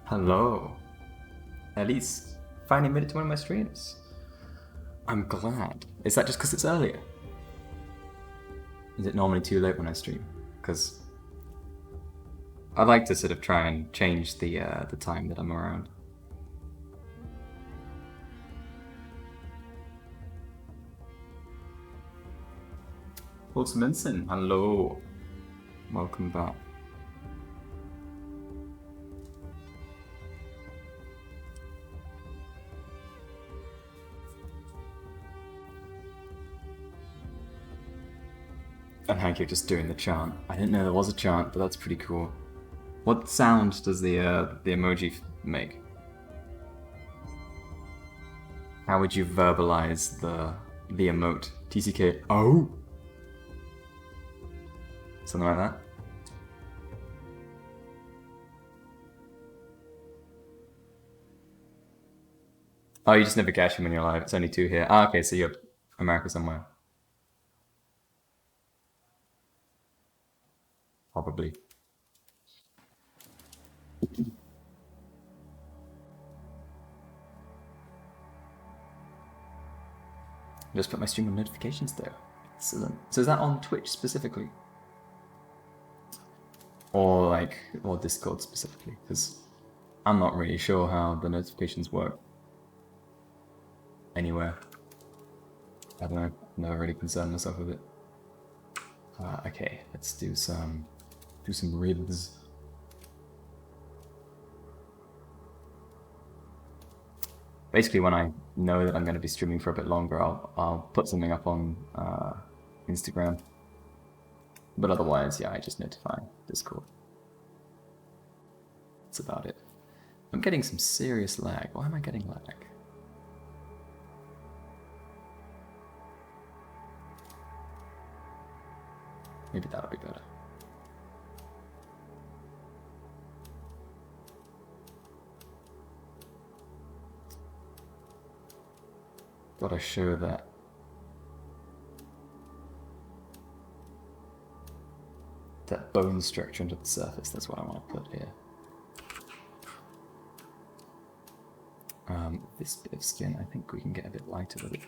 Hello. At least finally made it to one of my streams. I'm glad. Is that just because it's earlier? Is it normally too late when I stream? Because I like to sort of try and change the time that I'm around. Wolfsminson, hello. Welcome back. And Hank, you're just doing the chant. I didn't know there was a chant, but that's pretty cool. What sound does the emoji make? How would you verbalize the emote? TCK. Oh. Something like that. Oh, you just never catch him when you're live. It's only 2 here. Ah, okay, so you're America somewhere. Probably. Just put my stream on notifications there. Excellent. So is that on Twitch specifically? Or Discord specifically? Because I'm not really sure how the notifications work anywhere. I don't know. I've never really concerned myself with it. Okay, let's do some ribs. Basically, when I know that I'm going to be streaming for a bit longer, I'll put something up on Instagram. But otherwise, yeah, I just notify Discord. That's about it. I'm getting some serious lag. Why am I getting lag? Maybe that'll be better. Gotta show that. That bone structure under the surface, that's what I want to put here. This bit of skin, I think we can get a bit lighter with it.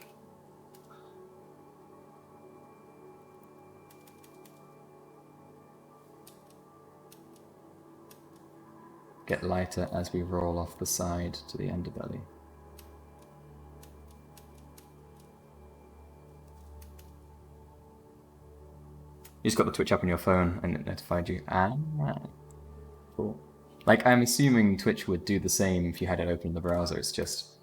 Get lighter as we roll off the side to the underbelly. You just got the Twitch app on your phone and it notified you. Ah, cool. Like, I'm assuming Twitch would do the same if you had it open in the browser. It's just,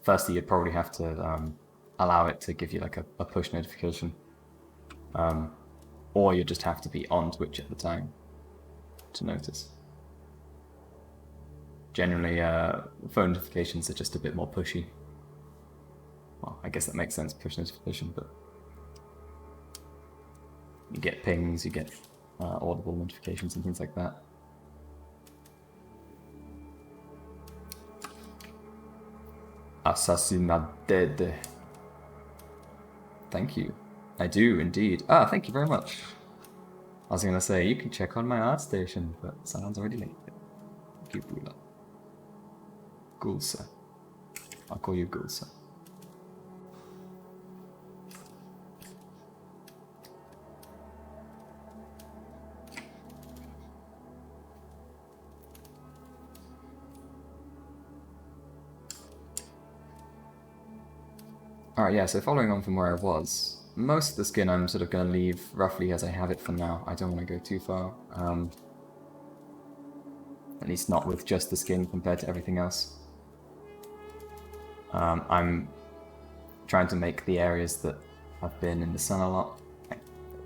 firstly, you'd probably have to allow it to give you like a push notification. Or you just have to be on Twitch at the time to notice. Generally, phone notifications are just a bit more pushy. Well, I guess that makes sense, push notification, but you get pings, you get audible notifications and things like that. Assassinated. Thank you. I do indeed. Ah, thank you very much. I was gonna say, you can check on my art station, but someone's already made it. Thank you, Bula. Gulsa. I'll call you Gulsa. Alright, yeah, so following on from where I was, most of the skin I'm sort of going to leave roughly as I have it for now. I don't want to go too far. At least not with just the skin compared to everything else. I'm trying to make the areas that have been in the sun a lot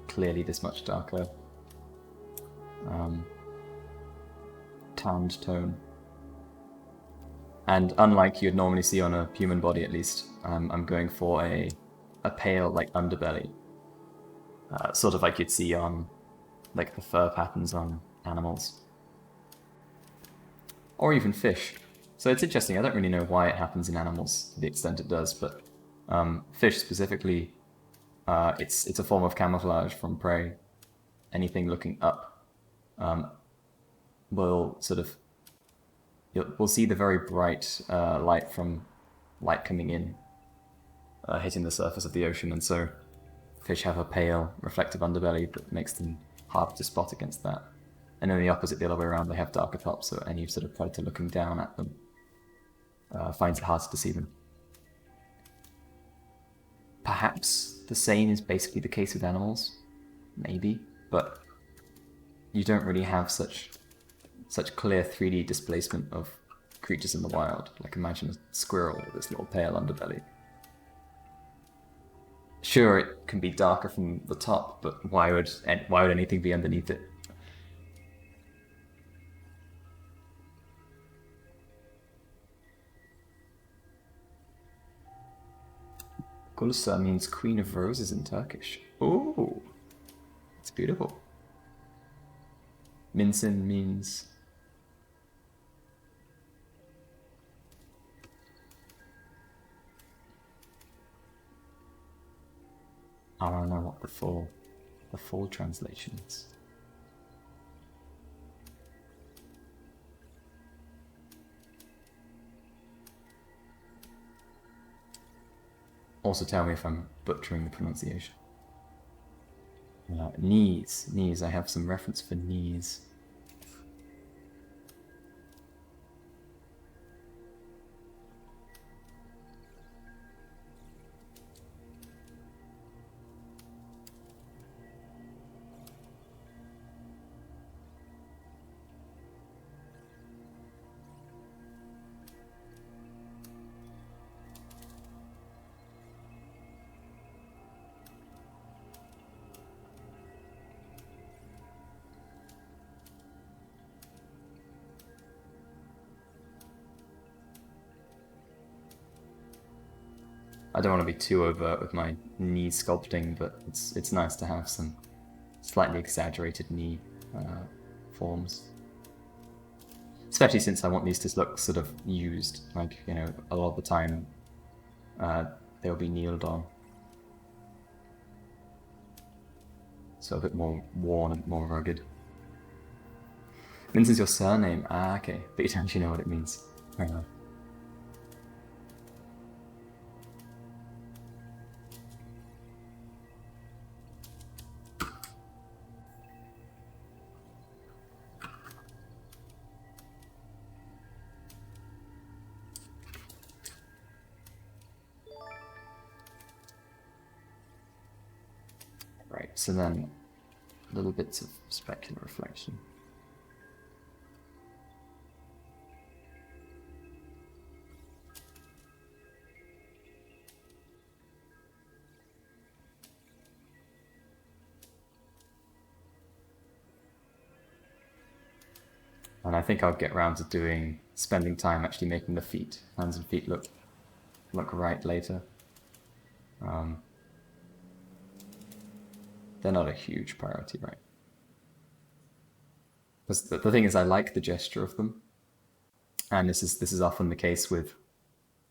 clearly this much darker. Tanned tone. And unlike you'd normally see on a human body, at least, I'm going for a pale, like, underbelly. Sort of like you'd see on, like, the fur patterns on animals. Or even fish. So it's interesting, I don't really know why it happens in animals to the extent it does, but fish specifically, it's a form of camouflage from prey. Anything looking up will sort of we'll see the very bright light from light coming in, hitting the surface of the ocean, and so fish have a pale, reflective underbelly that makes them hard to spot against that. And then the opposite, the other way around, they have darker tops, so any sort of predator looking down at them finds it hard to see them. Perhaps the same is basically the case with animals, maybe, but you don't really have such clear 3D displacement of creatures in the wild. Like imagine a squirrel with this little pale underbelly. Sure, it can be darker from the top, but why would anything be underneath it? Gülsa means Queen of Roses in Turkish. Oh, it's beautiful. Minsin means... I don't know what the full translation is. Also tell me if I'm butchering the pronunciation. Knees. I have some reference for knees. I don't want to be too overt with my knee sculpting, but it's nice to have some slightly exaggerated knee forms. Especially since I want these to look sort of used, like, you know, a lot of the time they'll be kneeled on. So a bit more worn and more rugged. Mince is your surname? Ah, okay, but you don't actually know what it means. Fair enough. Right, so then little bits of specular reflection. And I think I'll get around to spending time actually making the feet, hands and feet look right later. They're not a huge priority, right? Because the thing is, I like the gesture of them, and this is often the case with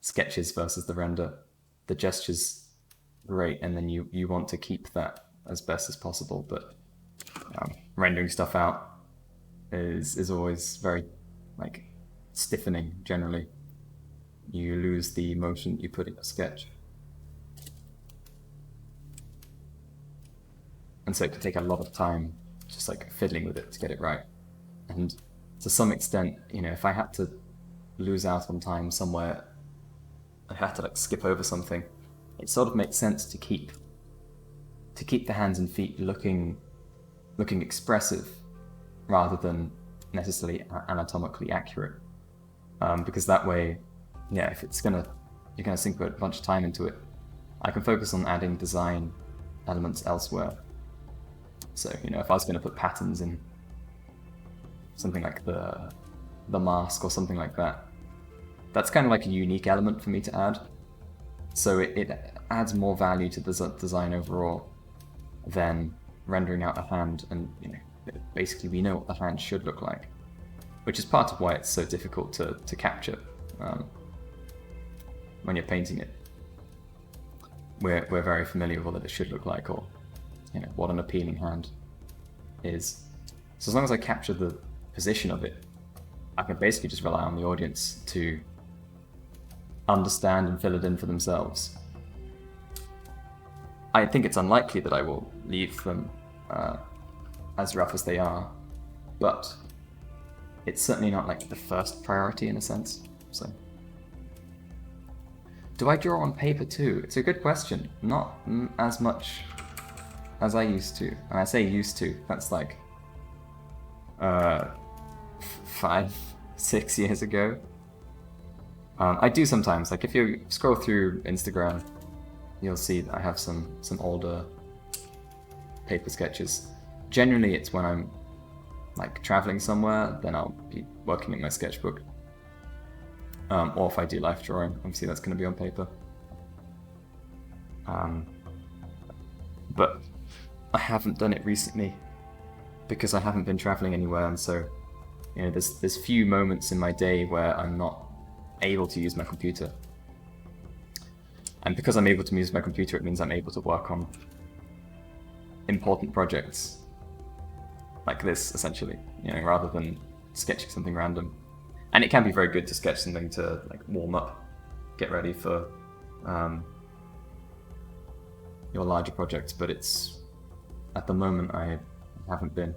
sketches versus the render. The gesture's great, and then you want to keep that as best as possible, but rendering stuff out is always very, like, stiffening, generally. You lose the emotion you put in a sketch. And so it can take a lot of time just like fiddling with it to get it right. And to some extent, you know, if I had to lose out on time somewhere, I had to like skip over something, it sort of makes sense to keep the hands and feet looking expressive rather than necessarily anatomically accurate. Because that way, yeah, if you're gonna sink a bunch of time into it, I can focus on adding design elements elsewhere. So, you know, if I was going to put patterns in something like the mask or something like that, that's kind of like a unique element for me to add. So it adds more value to the design overall than rendering out a hand, and, you know, basically we know what the hand should look like, which is part of why it's so difficult to capture when you're painting it. We're very familiar with what it should look like, or, you know, what an appealing hand is. So as long as I capture the position of it, I can basically just rely on the audience to understand and fill it in for themselves. I think it's unlikely that I will leave them as rough as they are, but it's certainly not like the first priority in a sense. So, do I draw on paper too? It's a good question. Not as much as I used to. And I say used to, that's like 5, 6 years ago. I do sometimes. Like if you scroll through Instagram, you'll see that I have some older paper sketches. Generally, it's when I'm like traveling somewhere, then I'll be working in my sketchbook. Or if I do life drawing, obviously that's going to be on paper. But I haven't done it recently because I haven't been traveling anywhere, and so there's few moments in my day where I'm not able to use my computer. And because I'm able to use my computer, it means I'm able to work on important projects like this, essentially, rather than sketching something random. And it can be very good to sketch something to like warm up, get ready for your larger projects, but it's, at the moment, I haven't been.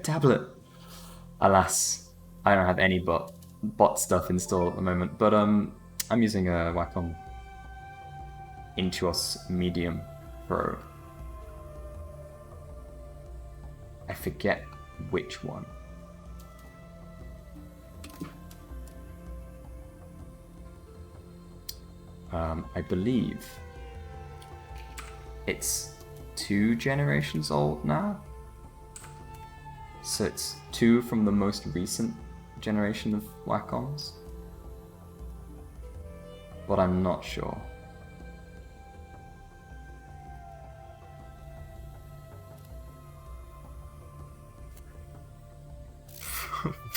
Tablet. Alas, I don't have any bot stuff installed at the moment, but I'm using a Wacom Intuos Medium Pro. I forget which one. I believe it's 2 generations old now. So it's 2 from the most recent generation of Wacoms. But I'm not sure.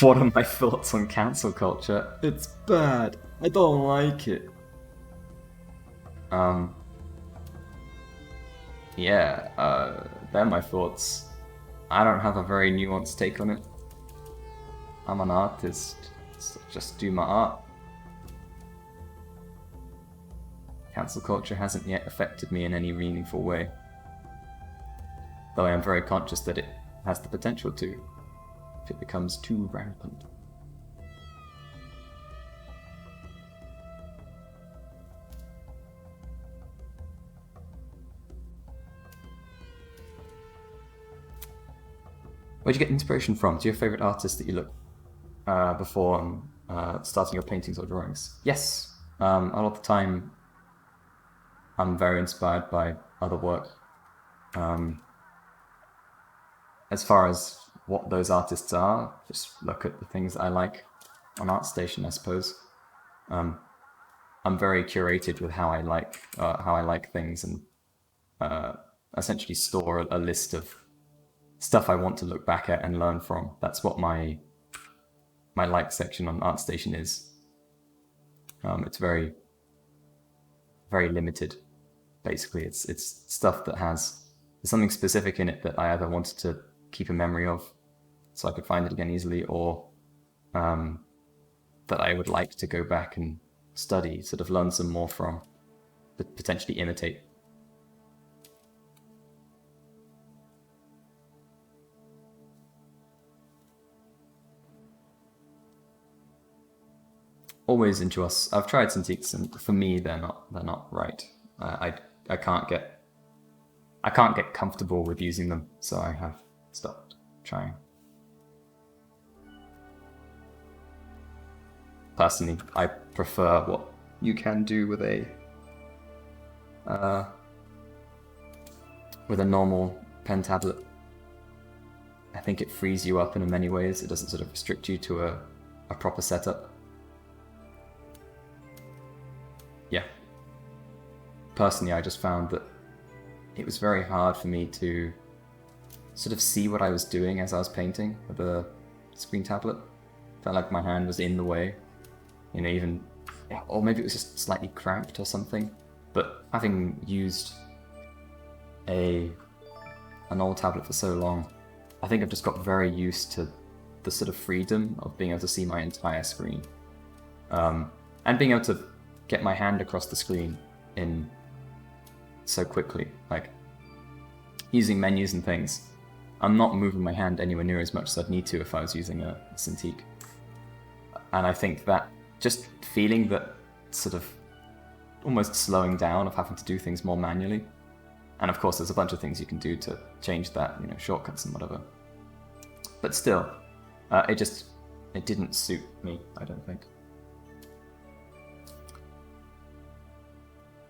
What are my thoughts on cancel culture? It's bad. I don't like it. They're my thoughts. I don't have a very nuanced take on it. I'm an artist, so just do my art. Cancel culture hasn't yet affected me in any meaningful way, though I am very conscious that it has the potential to, if it becomes too rampant. Where'd you get inspiration from? Do you have a favourite artist that you look before starting your paintings or drawings? Yes. A lot of the time I'm very inspired by other work. As far as what those artists are, just look at the things that I like on ArtStation, I suppose. I'm very curated with how I like things, and essentially store a list of stuff I want to look back at and learn from. That's what my like section on ArtStation is. It's very, very limited. Basically, it's stuff that there's something specific in it that I either wanted to keep a memory of, so I could find it again easily, or that I would like to go back and study, sort of learn some more from, but potentially imitate. Always Intuos. I've tried Cintiqs, and for me, they're not right. I can't get comfortable with using them, so I have stopped trying. Personally, I prefer what you can do with a normal pen tablet. I think it frees you up in many ways. It doesn't sort of restrict you to a proper setup. Yeah. Personally, I just found that it was very hard for me to sort of see what I was doing as I was painting with a screen tablet. Felt like my hand was in the way, or maybe it was just slightly cramped or something. But having used an old tablet for so long, I think I've just got very used to the sort of freedom of being able to see my entire screen. And being able to get my hand across the screen in so quickly, like using menus and things. I'm not moving my hand anywhere near as much as I'd need to if I was using a Cintiq. And I think that just feeling that sort of almost slowing down of having to do things more manually. And of course there's a bunch of things you can do to change that, you know, shortcuts and whatever. But still, it didn't suit me, I don't think.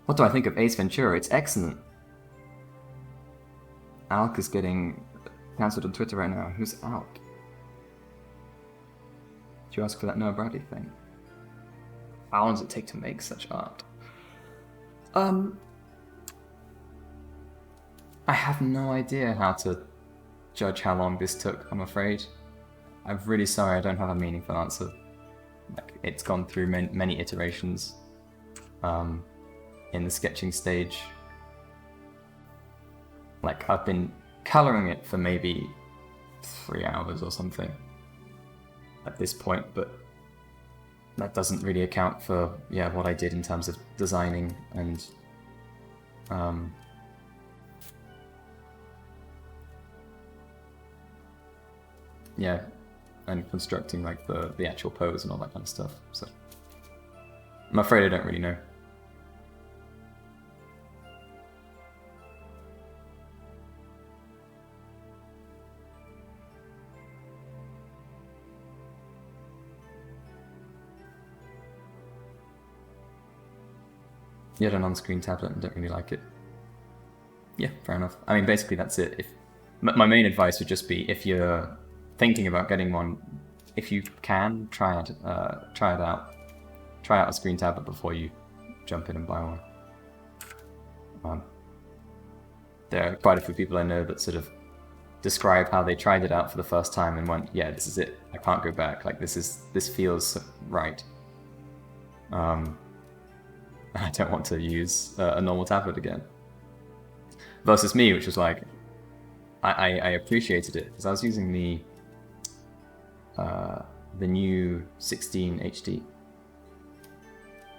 What do I think of Ace Ventura? It's excellent. Alk is getting cancelled on Twitter right now. Who's Alk? Did you ask for that Noah Bradley thing? How long does it take to make such art? I have no idea how to judge how long this took, I'm afraid. I'm really sorry I don't have a meaningful answer. Like, it's gone through many iterations in the sketching stage. Like, I've been colouring it for maybe 3 hours or something at this point, but that doesn't really account for, yeah, what I did in terms of designing and yeah, and constructing like the actual pose and all that kind of stuff. So I'm afraid I don't really know. You had an on-screen tablet and don't really like it. Yeah, fair enough. I mean, basically that's it. If my main advice would just be, if you're thinking about getting one, if you can, try it out. Try out a screen tablet before you jump in and buy one. There are quite a few people I know that sort of describe how they tried it out for the first time and went, yeah, this is it. I can't go back. Like, this feels right. I don't want to use a normal tablet again. Versus me, which was like, I appreciated it because I was using the new 16 HD.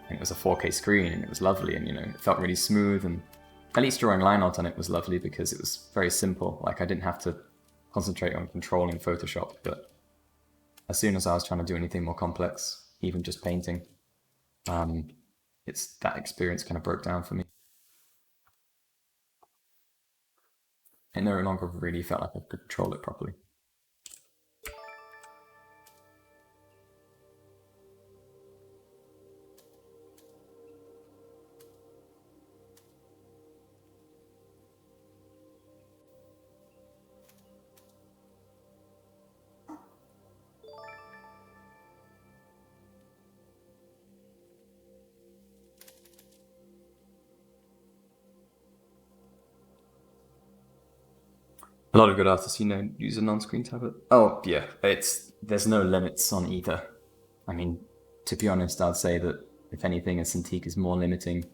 And it was a 4K screen and it was lovely, and you know, it felt really smooth, and at least drawing line art on it was lovely because it was very simple. Like, I didn't have to concentrate on controlling Photoshop, but as soon as I was trying to do anything more complex, even just painting, that experience kind of broke down for me. It no longer really felt like I could control it properly. A lot of good artists, you know, use a non-screen tablet. Oh yeah, there's no limits on either. I mean, to be honest, I'd say that if anything, a Cintiq is more limiting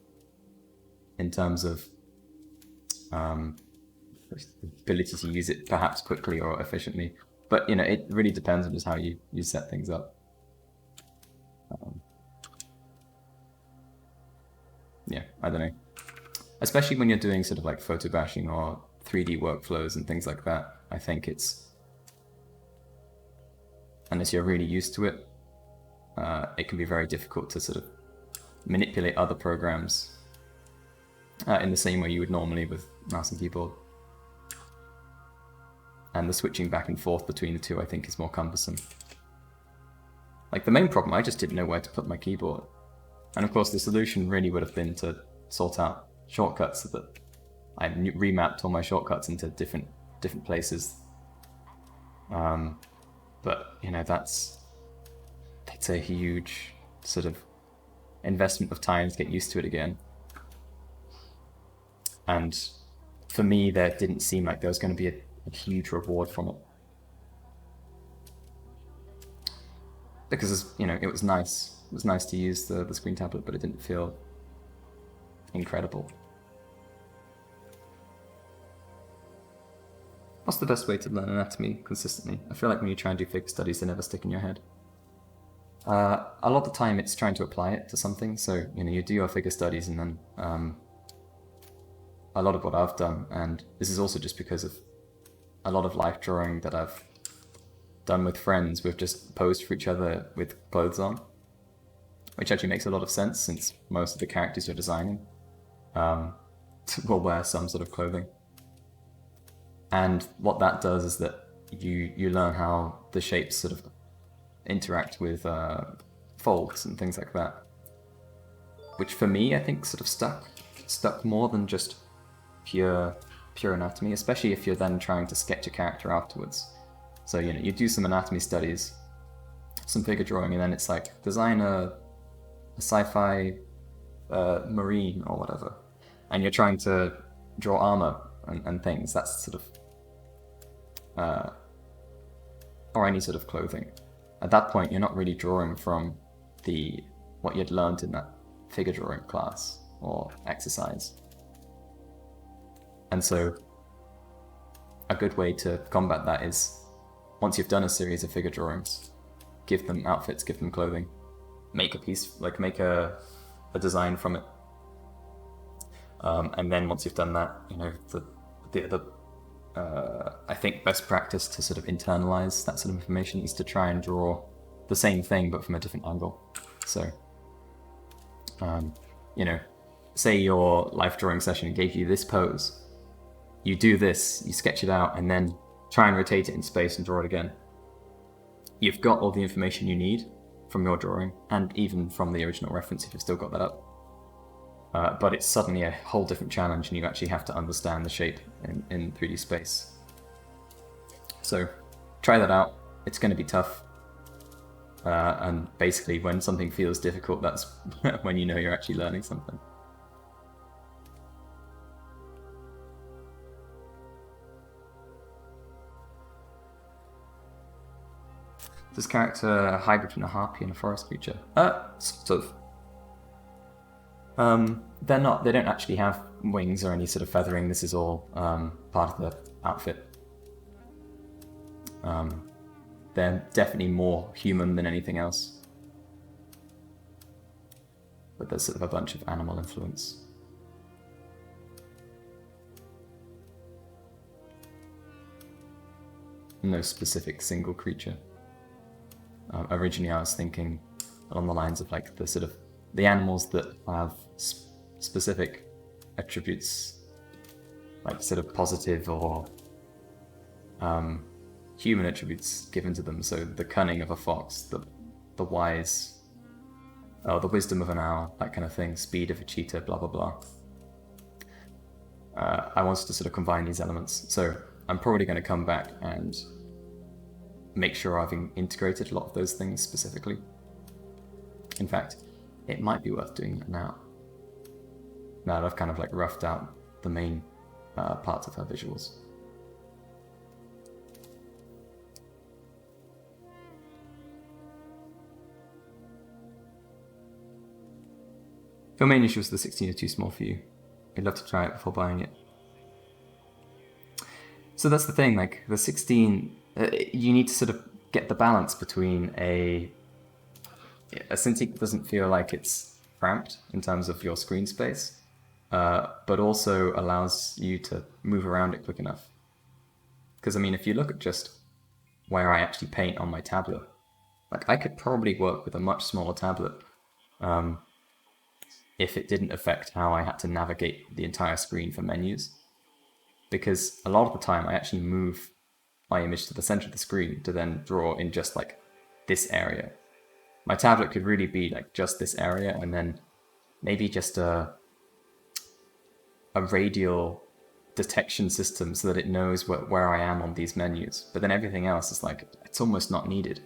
in terms of ability to use it perhaps quickly or efficiently. But you know, it really depends on just how you set things up. Yeah, I don't know. Especially when you're doing sort of like photo bashing or 3D workflows and things like that, I think unless you're really used to it, it can be very difficult to sort of manipulate other programs in the same way you would normally with mouse and keyboard. And the switching back and forth between the two, I think, is more cumbersome. Like, the main problem, I just didn't know where to put my keyboard. And of course the solution really would have been to sort out shortcuts so that I remapped all my shortcuts into different places. But you know, that's a huge sort of investment of time to get used to it again. And for me, there didn't seem like there was going to be a huge reward from it. Because, you know, it was nice. It was nice to use the screen tablet, but it didn't feel incredible. What's the best way to learn anatomy consistently? I feel like when you try and do figure studies, they never stick in your head. A lot of the time it's trying to apply it to something. So, you do your figure studies and then a lot of what I've done, and this is also just because of a lot of life drawing that I've done with friends, we've just posed for each other with clothes on, which actually makes a lot of sense since most of the characters you're designing will wear some sort of clothing. And what that does is that you learn how the shapes sort of interact with folds and things like that, which for me I think sort of stuck more than just pure anatomy, especially if you're then trying to sketch a character afterwards. So you do some anatomy studies, some figure drawing, and then it's like design a sci-fi marine or whatever, and you're trying to draw armor and things. That's sort of or any sort of clothing. At that point, you're not really drawing from what you'd learned in that figure drawing class or exercise. And so a good way to combat that is, once you've done a series of figure drawings, give them outfits, give them clothing, make a piece, like make a design from it. And then once you've done that, I think best practice to sort of internalize that sort of information is to try and draw the same thing but from a different angle. So, say your life drawing session gave you this pose, you do this, you sketch it out, and then try and rotate it in space and draw it again. You've got all the information you need from your drawing, and even from the original reference if you've still got that up. But it's suddenly a whole different challenge, and you actually have to understand the shape in 3D space. So try that out. It's going to be tough. And basically when something feels difficult, that's when you know you're actually learning something. Does character hybrid between a harpy and a forest creature? Sort of. They're not. They don't actually have wings or any sort of feathering. This is all part of the outfit. They're definitely more human than anything else. But there's sort of a bunch of animal influence. No specific single creature. Originally I was thinking along the lines of like the animals that have specific attributes, like sort of positive or human attributes given to them. So the cunning of a fox, the wise, the wisdom of an owl, that kind of thing, speed of a cheetah, blah blah blah. I wanted to sort of combine these elements. So I'm probably going to come back and make sure I've integrated a lot of those things specifically. In fact, it might be worth doing that now. Now that I've kind of like roughed out the main parts of her visuals. If your main issue was the 16 is too small for you, I'd love to try it before buying it. So that's the thing, like the 16, you need to sort of get the balance between a Cintiq that doesn't feel like it's cramped in terms of your screen space, but also allows you to move around it quick enough. Because I mean, if you look at just where I actually paint on my tablet, like I could probably work with a much smaller tablet if it didn't affect how I had to navigate the entire screen for menus. Because a lot of the time I actually move my image to the center of the screen to then draw in just like this area. My tablet could really be like just this area, and then maybe just a radial detection system so that it knows where I am on these menus. But then everything else is like, it's almost not needed.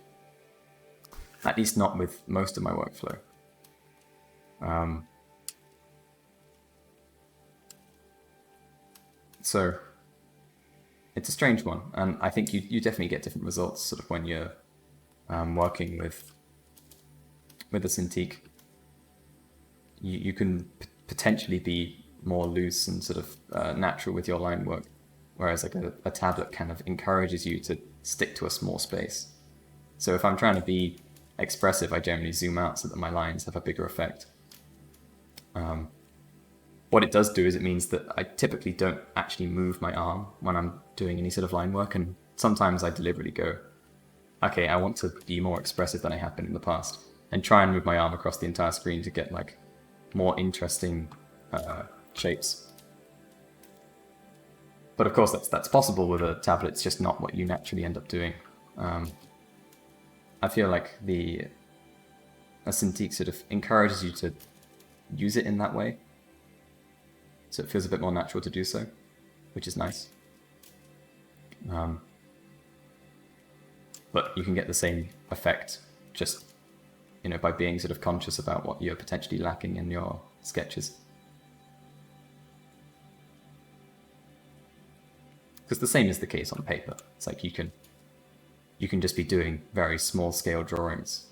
At least not with most of my workflow. So it's a strange one, and I think you definitely get different results sort of when you're working with a Cintiq. You can potentially be more loose and sort of natural with your line work, whereas like a tablet kind of encourages you to stick to a small space. So if I'm trying to be expressive, I generally zoom out so that my lines have a bigger effect. What it does do is it means that I typically don't actually move my arm when I'm doing any sort of line work, and sometimes I deliberately go, okay, I want to be more expressive than I have been in the past, and try and move my arm across the entire screen to get like more interesting shapes. But of course that's possible with a tablet, it's just not what you naturally end up doing. I feel like a Cintiq sort of encourages you to use it in that way, so it feels a bit more natural to do so, which is nice. But you can get the same effect just, you know, by being sort of conscious about what you're potentially lacking in your sketches. Because the same is the case on paper. It's like you can just be doing very small scale drawings.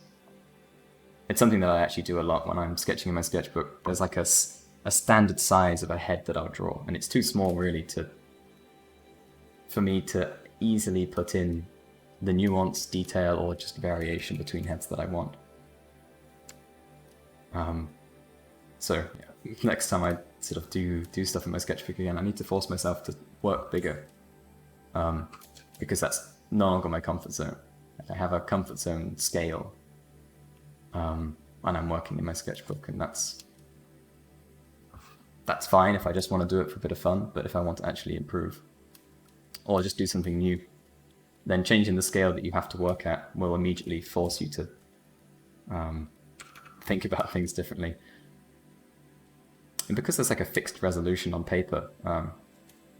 It's something that I actually do a lot when I'm sketching in my sketchbook. There's like a standard size of a head that I'll draw, and it's too small really for me to easily put in the nuance, detail, or just variation between heads that I want. So yeah, next time I sort of do stuff in my sketchbook again, I need to force myself to work bigger, because that's no longer my comfort zone. I have a comfort zone scale when I'm working in my sketchbook, and that's fine if I just want to do it for a bit of fun. But if I want to actually improve or just do something new, then changing the scale that you have to work at will immediately force you to think about things differently. And because there's like a fixed resolution on paper,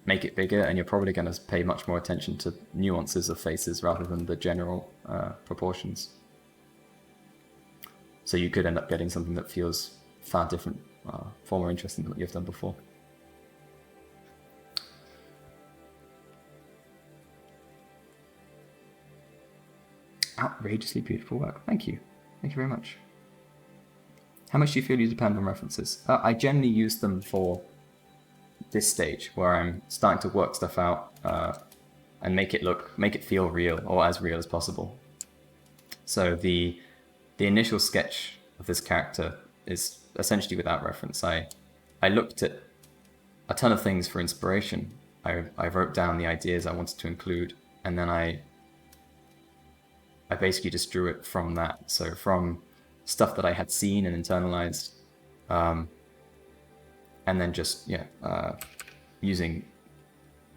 make it bigger, and you're probably going to pay much more attention to nuances of faces rather than the general proportions. So you could end up getting something that feels far different, far more interesting than what you've done before. Outrageously beautiful work. Thank you. Thank you very much. How much do you feel you depend on references? I generally use them for this stage where I'm starting to work stuff out and make it feel real, or as real as possible. So the initial sketch of this character is essentially without reference. I looked at a ton of things for inspiration. I wrote down the ideas I wanted to include, and then I basically just drew it from that. So from stuff that I had seen and internalized, and then just using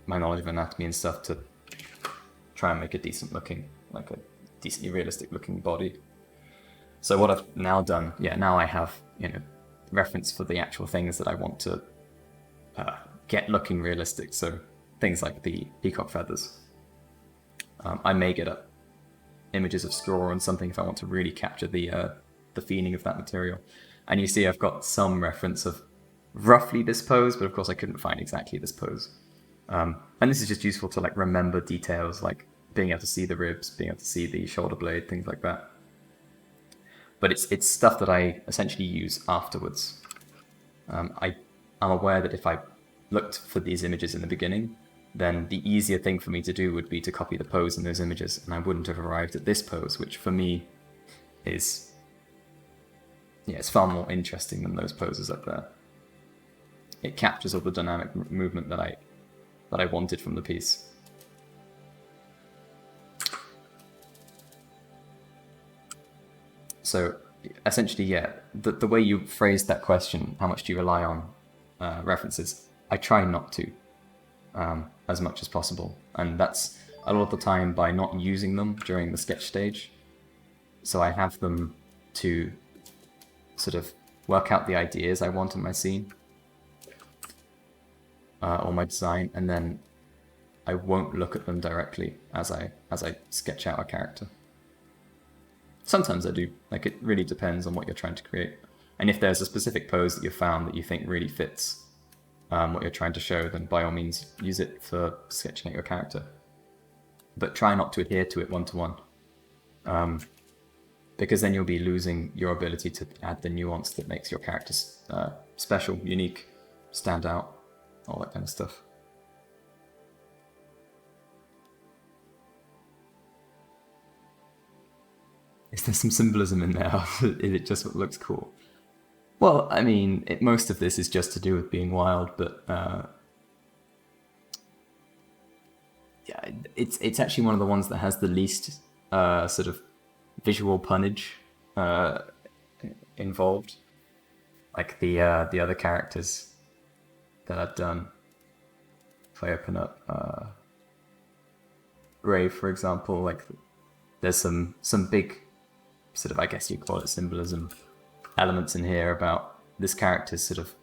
my knowledge of anatomy and stuff to try and make a decently realistic looking body. So what I've now done, now I have, reference for the actual things that I want to get looking realistic. So things like the peacock feathers. I may get up images of straw and something if I want to really capture the feeling of that material. And you see I've got some reference of roughly this pose, but of course I couldn't find exactly this pose. And this is just useful to like remember details, like being able to see the ribs, being able to see the shoulder blade, things like that. But it's stuff that I essentially use afterwards. I'm aware that if I looked for these images in the beginning, then the easier thing for me to do would be to copy the pose in those images, and I wouldn't have arrived at this pose, which for me is, it's far more interesting than those poses up there. It captures all the dynamic movement that I wanted from the piece. So essentially, the way you phrased that question, how much do you rely on references? I try not to, as much as possible. And that's a lot of the time by not using them during the sketch stage. So I have them to sort of work out the ideas I want in my scene, or my design, and then I won't look at them directly as I sketch out a character. Sometimes I do. Like, it really depends on what you're trying to create. And if there's a specific pose that you found that you think really fits what you're trying to show, then by all means use it for sketching out your character. But try not to adhere to it one-to-one, because then you'll be losing your ability to add the nuance that makes your character special, unique, stand out, all that kind of stuff. Is there some symbolism in there? Is it just what looks cool? Well, I mean, most of this is just to do with being wild, but yeah, it's actually one of the ones that has the least sort of visual punnage involved. Like the other characters that I've done. If I open up Ray, for example, like there's some big sort of, I guess you call it symbolism elements in here about this character's sort of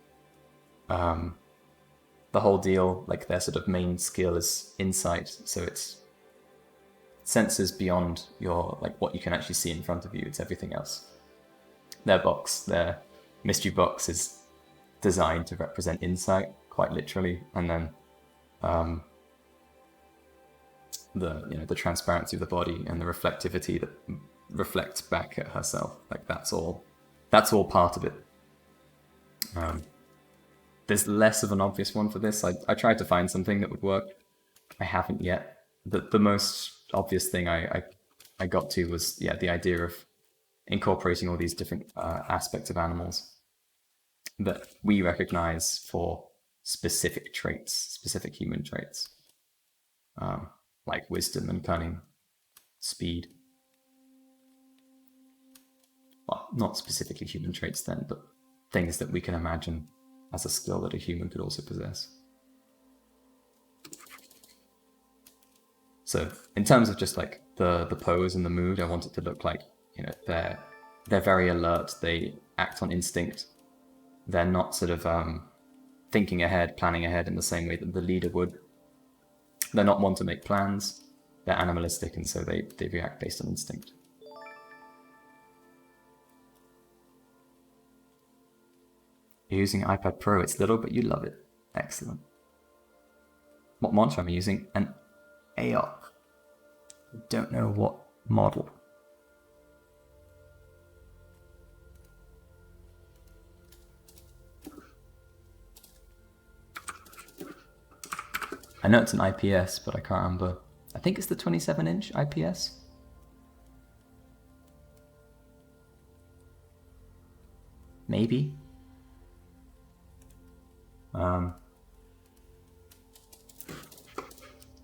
the whole deal. Like their sort of main skill is insight, so it's senses beyond your like what you can actually see in front of you. It's everything else. Their mystery box is designed to represent insight, quite literally, and then the transparency of the body and the reflectivity that reflects back at herself. Like that's all part of it. There's less of an obvious one for this. I tried to find something that would work. I haven't yet. The most obvious thing I got to was the idea of incorporating all these different aspects of animals that we recognize for specific traits, specific human traits, like wisdom and cunning, speed. Well, not specifically human traits then, but things that we can imagine as a skill that a human could also possess. So in terms of just like the pose and the mood, I want it to look like, they're very alert, they act on instinct, they're not sort of thinking ahead, planning ahead in the same way that the leader would. They're not one to make plans, they're animalistic, and so they react based on instinct. You're using iPad Pro, it's little, but you love it. Excellent. What monitor am I using? An AOC. Don't know what model. I know it's an IPS, but I can't remember. I think it's the 27-inch IPS. Maybe.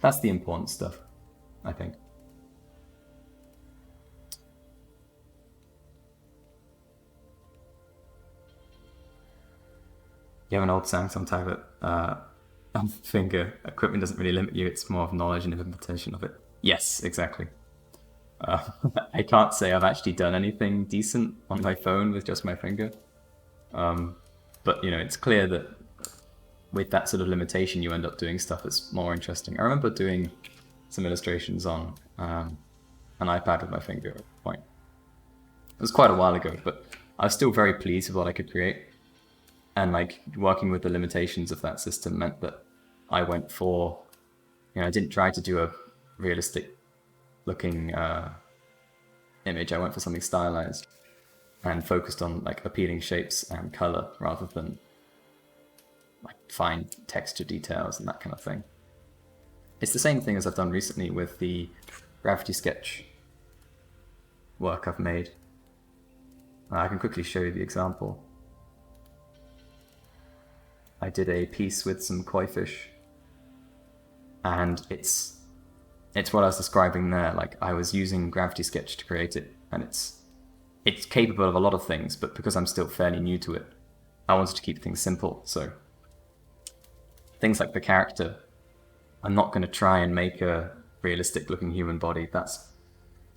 That's the important stuff, I think. You have an old Samsung tablet. Finger equipment doesn't really limit you, it's more of knowledge and implementation of it. Yes, exactly. I can't say I've actually done anything decent on my phone with just my finger. But, it's clear that with that sort of limitation, you end up doing stuff that's more interesting. I remember doing some illustrations on an iPad with my finger at a point. It was quite a while ago, but I was still very pleased with what I could create. And like working with the limitations of that system meant that I went for, I didn't try to do a realistic looking image. I went for something stylized and focused on like appealing shapes and color rather than like fine texture details and that kind of thing. It's the same thing as I've done recently with the Gravity Sketch work I've made. I can quickly show you the example. I did a piece with some koi fish, and it's what I was describing there. Like I was using Gravity Sketch to create it, and it's capable of a lot of things, but because I'm still fairly new to it, I wanted to keep things simple. So things like the character, I'm not going to try and make a realistic looking human body.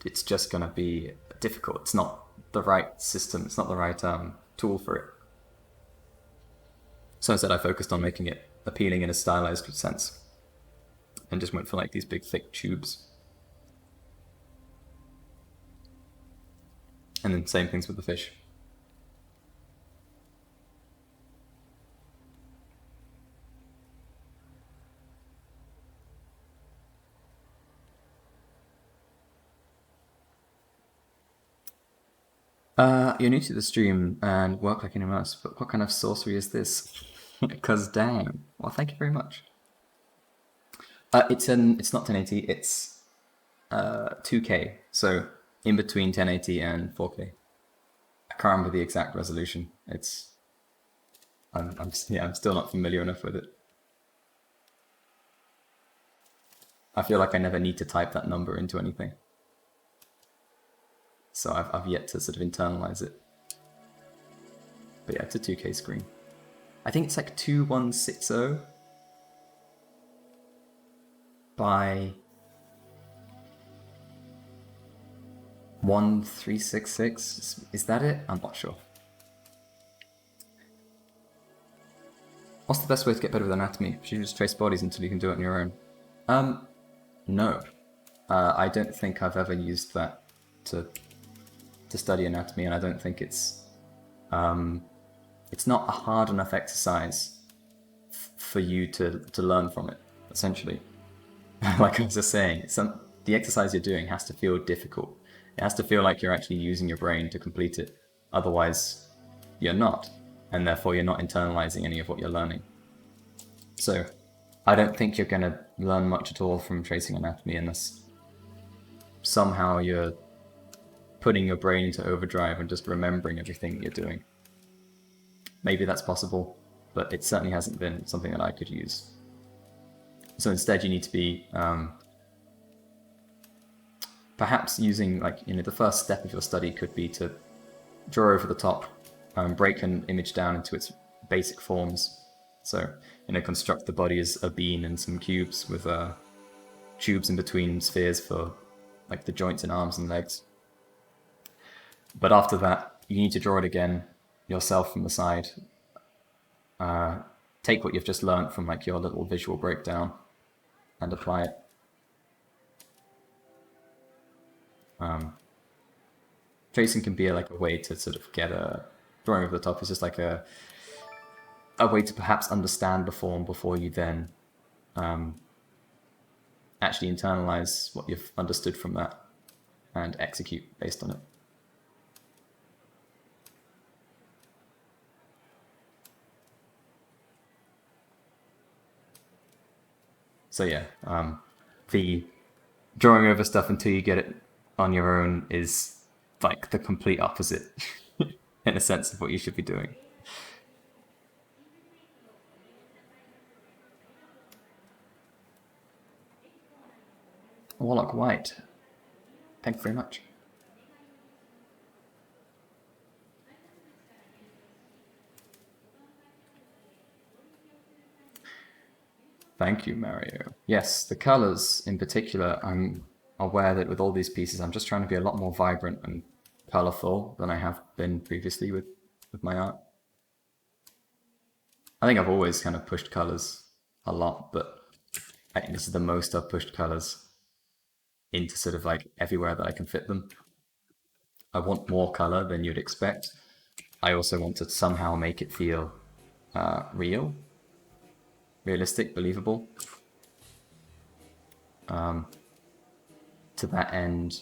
It's just going to be difficult. It's not the right system. It's not the right tool for it. So instead I focused on making it appealing in a stylized sense and just went for like these big thick tubes. And then same things with the fish. You're new to the stream and work like anyone else, but what kind of sorcery is this? Because dang. Well, thank you very much. It's not 1080, it's 2K. So in between 1080 and 4K. I can't remember the exact resolution. I'm still not familiar enough with it. I feel like I never need to type that number into anything. So I've yet to sort of internalize it. But yeah, it's a 2K screen. I think it's like 2160 by 1366. Is that it? I'm not sure. What's the best way to get better with anatomy? Should you just trace bodies until you can do it on your own? No. I don't think I've ever used that to study anatomy, and I don't think it's not a hard enough exercise for you to learn from it, essentially. Like I was just saying, the exercise you're doing has to feel difficult. It has to feel like you're actually using your brain to complete it. Otherwise, you're not, and therefore you're not internalizing any of what you're learning. So I don't think you're going to learn much at all from tracing anatomy unless somehow you're putting your brain into overdrive and just remembering everything you're doing. Maybe that's possible, but it certainly hasn't been something that I could use. So instead you need to be perhaps using, like, the first step of your study could be to draw over the top, break an image down into its basic forms. So, construct the body as a bean and some cubes with tubes in between spheres for, like, the joints in arms and legs. But after that, you need to draw it again yourself from the side. Take what you've just learned from, like, your little visual breakdown and apply it. Tracing can be like a way to sort of get drawing over the top is just like a way to perhaps understand the form before you then actually internalize what you've understood from that and execute based on it. So yeah, the drawing over stuff until you get it on your own is like the complete opposite in a sense of what you should be doing. Warlock White, thank you very much. Thank you, Mario. Yes, the colors in particular, I'm aware that with all these pieces, I'm just trying to be a lot more vibrant and colorful than I have been previously with my art. I think I've always kind of pushed colors a lot, but I think this is the most I've pushed colors into sort of like everywhere that I can fit them. I want more color than you'd expect. I also want to somehow make it feel realistic, believable. To that end,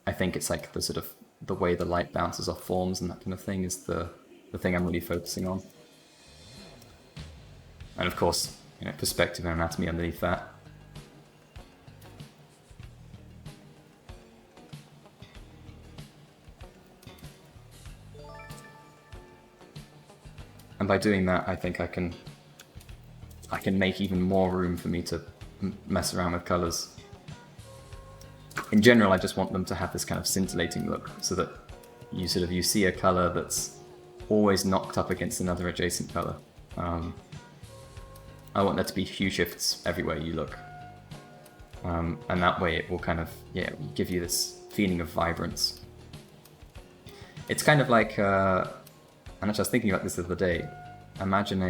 I think it's like the sort of the way the light bounces off forms and that kind of thing is the thing I'm really focusing on. And of course, perspective and anatomy underneath that. And by doing that, I think I can make even more room for me to mess around with colors. In general, I just want them to have this kind of scintillating look, so that you see a color that's always knocked up against another adjacent color. I want there to be hue shifts everywhere you look, and that way it will kind of give you this feeling of vibrance. It's kind of like, and actually I was thinking about this the other day. Imagine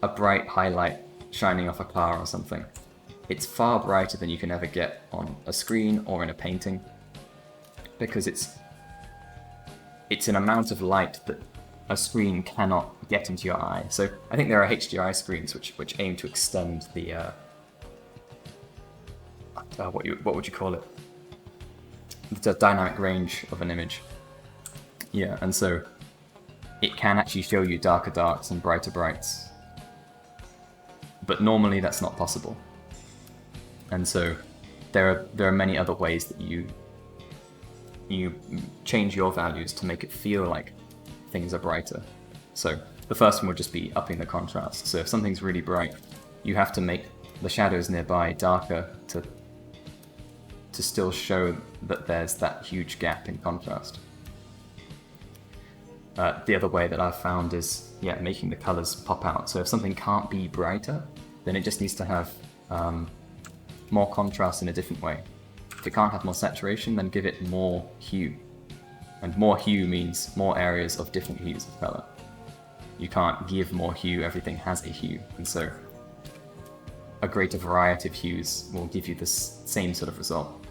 a bright highlight shining off a car or something. It's far brighter than you can ever get on a screen or in a painting, because it's an amount of light that a screen cannot get into your eye. So I think there are HDRI screens which aim to extend the what would you call it? The dynamic range of an image. Yeah, and so it can actually show you darker darks and brighter brights. But normally that's not possible. And so there are many other ways that you change your values to make it feel like things are brighter. So the first one would just be upping the contrast. So if something's really bright, you have to make the shadows nearby darker to still show that there's that huge gap in contrast. The other way that I've found is, making the colors pop out. So if something can't be brighter, then it just needs to have more contrast in a different way. If it can't have more saturation, then give it more hue. And more hue means more areas of different hues of color. You can't give more hue, everything has a hue. And so a greater variety of hues will give you the same sort of result.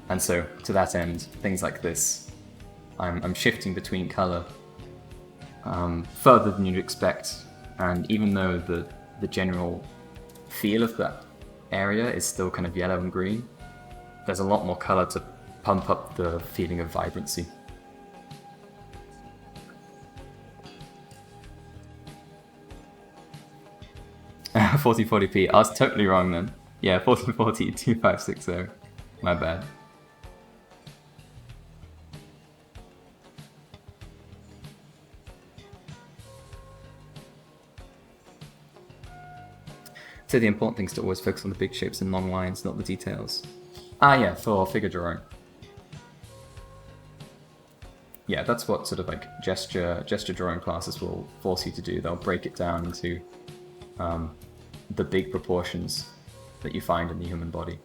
And so to that end, things like this, I'm shifting between color further than you'd expect. And even though the general feel of that area is still kind of yellow and green, there's a lot more color to pump up the feeling of vibrancy. $1440p. I was totally wrong then. Yeah, 1440 2560. My bad. So the important thing is to always focus on the big shapes and long lines, not the details. Ah yeah, for figure drawing. Yeah, that's what sort of like gesture drawing classes will force you to do. They'll break it down into the big proportions that you find in the human body.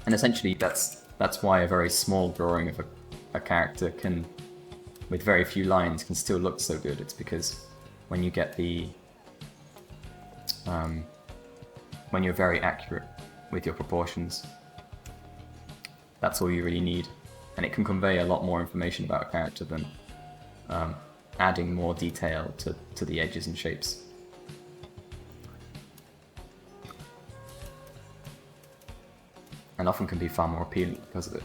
And essentially that's why a very small drawing of a character can, with very few lines, can still look so good. It's because when you get the when you're very accurate with your proportions, that's all you really need. And it can convey a lot more information about a character than adding more detail to the edges and shapes. And often can be far more appealing because of it.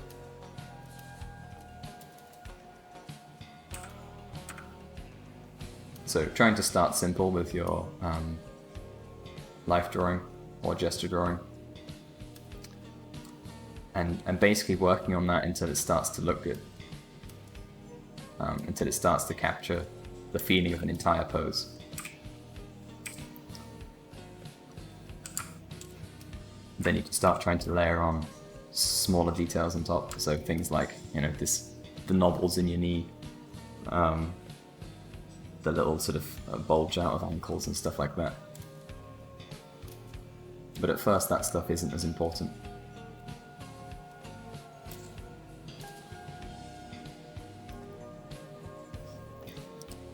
So trying to start simple with your life drawing or gesture drawing, and basically working on that until it starts to look good, until it starts to capture the feeling of an entire pose. Then you can start trying to layer on smaller details on top, so things like, you know, the knobbles in your knee, the little sort of bulge out of ankles and stuff like that. But at first that stuff isn't as important.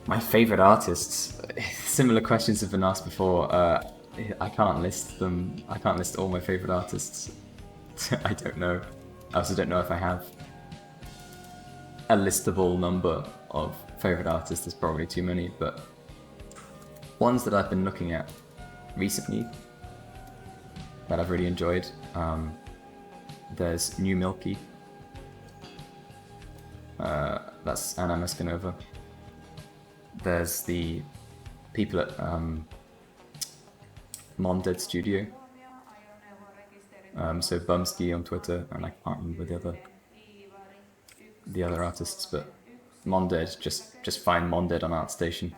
My favourite artists, similar questions have been asked before. I can't list them. I can't list all my favourite artists. I don't know. I also don't know if I have a listable number of favourite artists. There's probably too many, but ones that I've been looking at recently that I've really enjoyed. There's New Milky. That's Anna Mescanova. There's the people at Mondead Studio. So Bumsky on Twitter, and I can't remember the other artists, but Mondead, just find Mondead on ArtStation.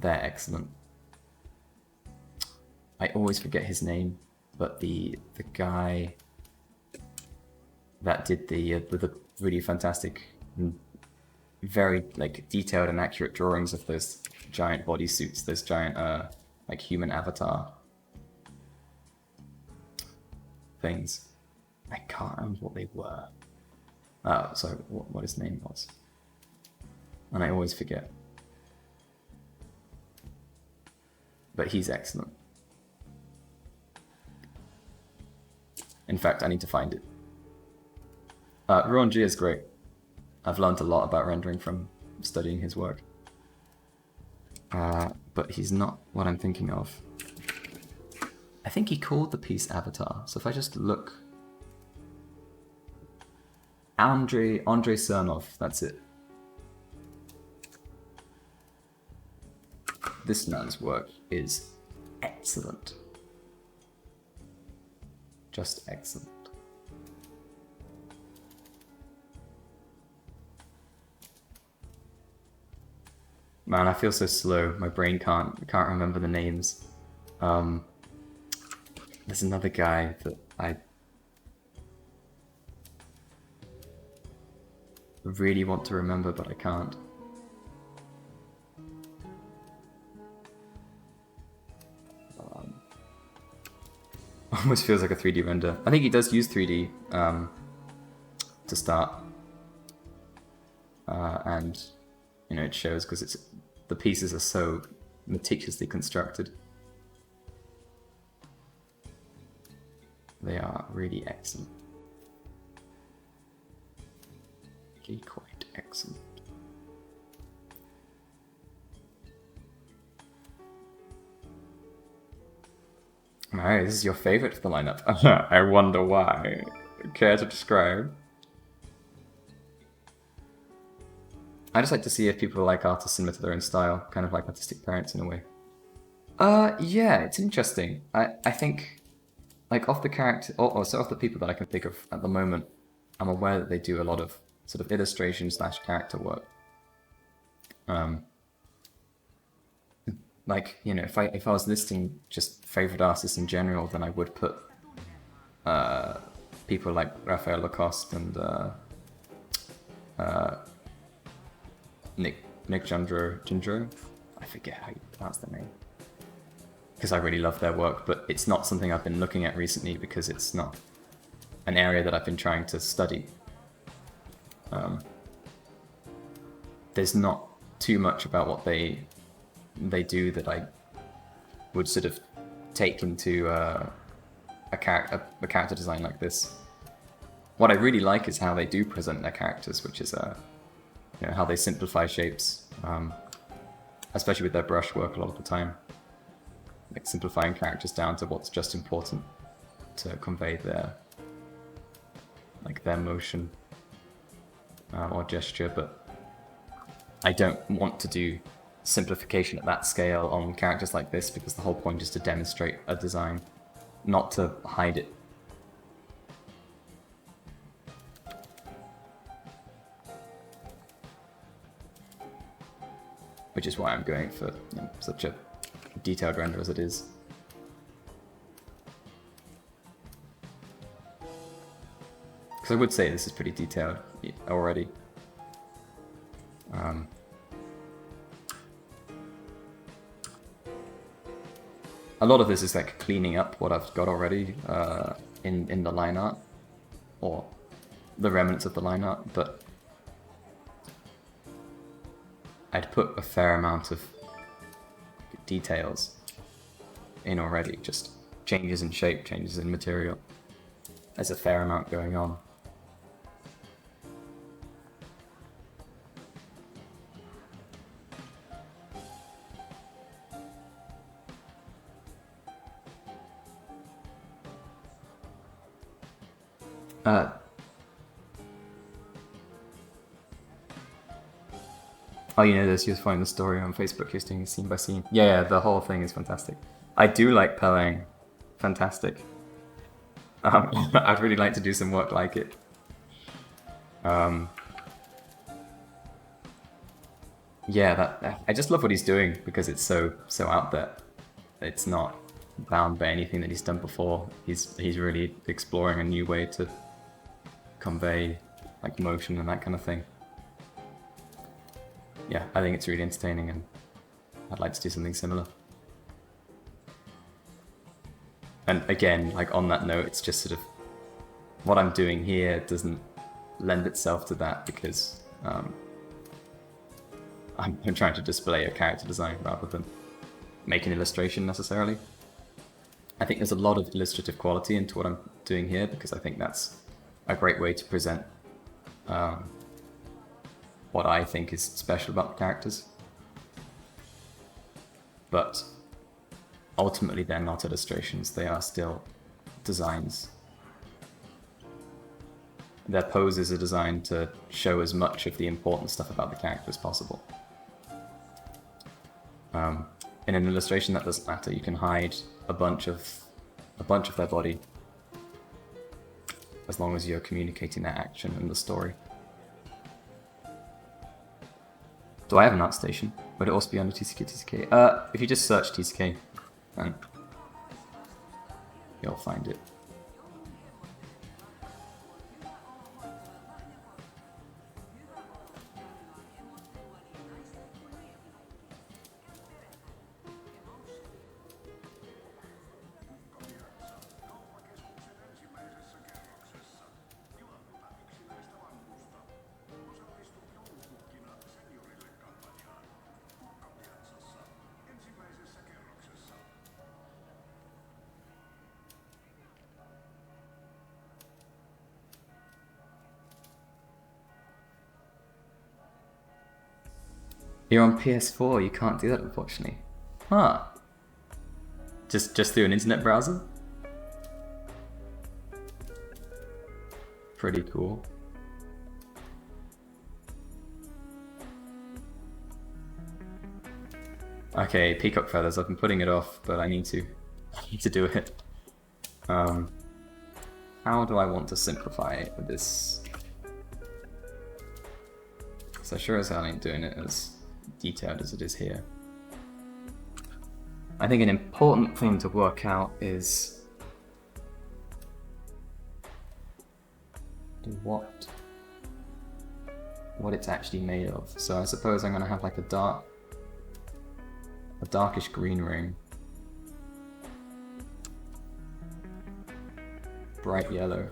They're excellent. I always forget his name, but the guy that did with the really fantastic, very like detailed and accurate drawings of those giant bodysuits, those giant like human avatar things. I can't remember what they were. Sorry, what his name was, and I always forget. But he's excellent. In fact, I need to find it. Ruan G is great. I've learned a lot about rendering from studying his work. But he's not what I'm thinking of. I think he called the piece Avatar, so if I just look... Andrei Sernov, that's it. This man's work is excellent. Just excellent. Man, I feel so slow. My brain can't remember the names. There's another guy that I really want to remember, but I can't. Almost feels like a 3D render. I think he does use 3D to start, and you know it shows because the pieces are so meticulously constructed. They are really excellent. Really quite excellent. Alright, this is your favorite for the lineup. I wonder why. Care to describe? I just like to see if people like artists similar to their own style, kind of like artistic parents in a way. Yeah, it's interesting. I think, like, off the character, or so off the people that I can think of at the moment, I'm aware that they do a lot of sort of illustration / character work. Like, you know, if I was listing just favorite artists in general, then I would put people like Raphael Lacoste and Nick Gendro. I forget how you pronounce their name, because I really love their work, but it's not something I've been looking at recently because it's not an area that I've been trying to study. There's not too much about what they do that I would sort of take into a character design like this. What I really like is how they do present their characters, which is you know, how they simplify shapes, especially with their brush work a lot of the time, like simplifying characters down to what's just important to convey their motion or gesture. But I don't want to do simplification at that scale on characters like this, because the whole point is to demonstrate a design, not to hide it. Which is why I'm going for, you know, such a detailed render as it is. Because I would say this is pretty detailed already. A lot of this is like cleaning up what I've got already in the line art, or the remnants of the line art, but I'd put a fair amount of details in already, just changes in shape, changes in material. There's a fair amount going on. Oh, you know this, he was following the story on Facebook, he's doing scene by scene. Yeah, the whole thing is fantastic. I do like Pelling. Fantastic. I'd really like to do some work like it. Yeah, I just love what he's doing, because it's so out there. It's not bound by anything that he's done before. He's really exploring a new way to convey like motion and that kind of thing. Yeah, I think it's really entertaining, and I'd like to do something similar. And again, like on that note, it's just sort of what I'm doing here doesn't lend itself to that, because I'm trying to display a character design rather than make an illustration necessarily. I think there's a lot of illustrative quality into what I'm doing here, because I think that's a great way to present what I think is special about the characters. But ultimately they're not illustrations, they are still designs. Their poses are designed to show as much of the important stuff about the character as possible. in an illustration that doesn't matter. You can hide a bunch of their body as long as you're communicating their action and the story. Do I have an art station? Would it also be under TCK TCK? If you just search TCK, then you'll find it. You're on PS4, you can't do that unfortunately. Huh. Just through an internet browser? Pretty cool. Okay, peacock feathers, I've been putting it off, but I need to do it. How do I want to simplify this? So sure as hell ain't doing it as detailed as it is here. I think an important thing to work out is what it's actually made of. So I suppose I'm going to have like a darkish green ring, bright yellow.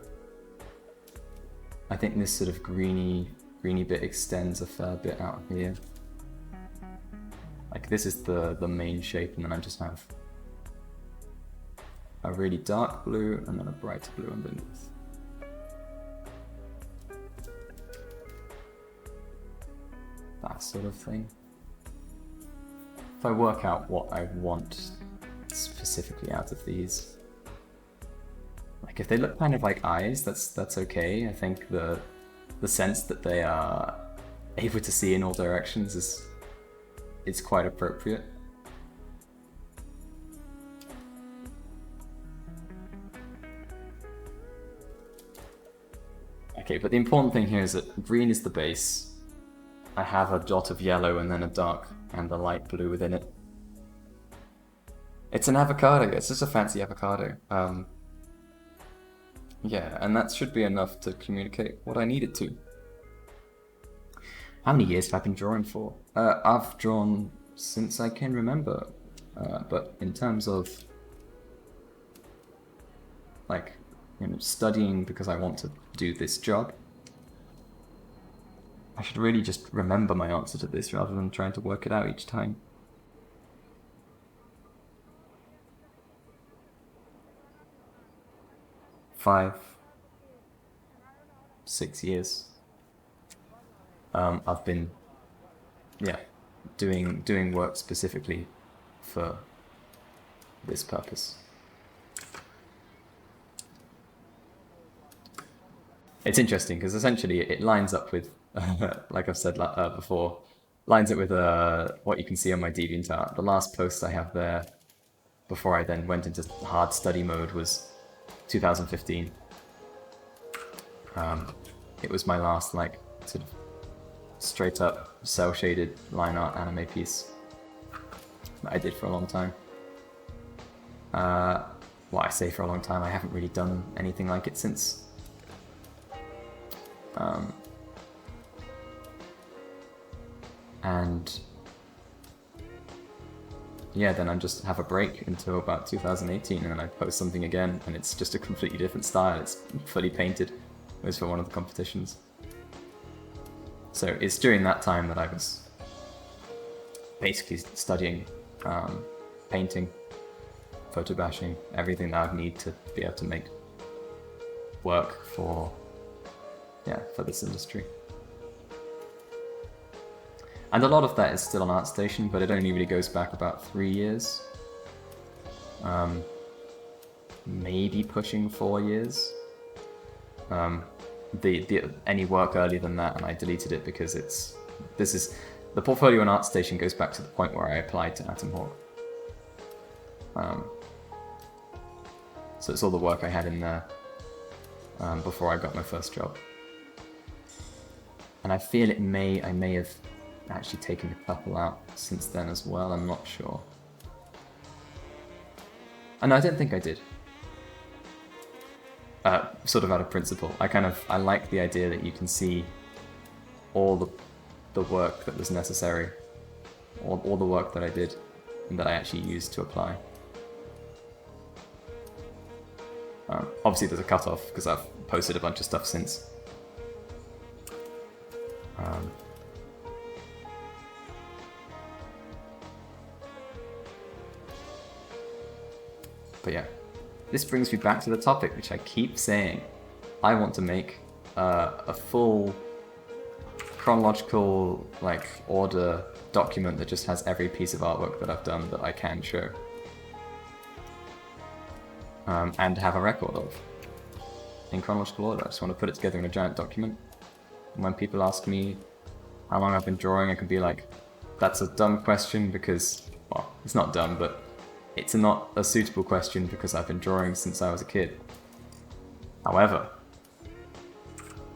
I think this sort of greeny bit extends a fair bit out here. Like this is the main shape, and then I just have a really dark blue and then a bright blue underneath. That sort of thing. If I work out what I want specifically out of these, like if they look kind of like eyes, that's okay. I think the sense that they are able to see in all directions is quite appropriate. Okay, but the important thing here is that green is the base. I have a dot of yellow and then a dark and a light blue within it. It's an avocado, it's just a fancy avocado. Yeah, and that should be enough to communicate what I need it to. How many years have I been drawing for? I've drawn since I can remember, but in terms of like, you know, studying because I want to do this job, I should really just remember my answer to this rather than trying to work it out each time. Five, 6 years. I've been, doing work specifically for this purpose. It's interesting because essentially it lines up with, like I've said before, lines up with what you can see on my DeviantArt. The last post I have there, before I then went into hard study mode, was 2015. It was my last like sort of straight up cell shaded line art anime piece that I did for a long time. Well, I say for a long time, I haven't really done anything like it since. And yeah, then I just have a break until about 2018, and then I post something again, and it's just a completely different style. It's fully painted. It was for one of the competitions. So it's during that time that I was basically studying painting, photo bashing, everything that I'd need to be able to make work for this industry. And a lot of that is still on ArtStation, but it only really goes back about 3 years. Maybe pushing 4 years. Any work earlier than that, and I deleted it because the portfolio on ArtStation goes back to the point where I applied to Atom Hawk. So it's all the work I had in there before I got my first job. And I feel I may have actually taken a couple out since then as well, I'm not sure. No, I don't think I did. Sort of out of principle. I like the idea that you can see all the work that was necessary, all the work that I did, and that I actually used to apply. Obviously there's a cutoff, because I've posted a bunch of stuff since. But yeah, this brings me back to the topic, which I keep saying. I want to make a full chronological, order document that just has every piece of artwork that I've done that I can show. And have a record of. In chronological order. I just want to put it together in a giant document. And when people ask me how long I've been drawing, I can be like, that's a dumb question because, well, it's not dumb, but it's not a suitable question because I've been drawing since I was a kid. However,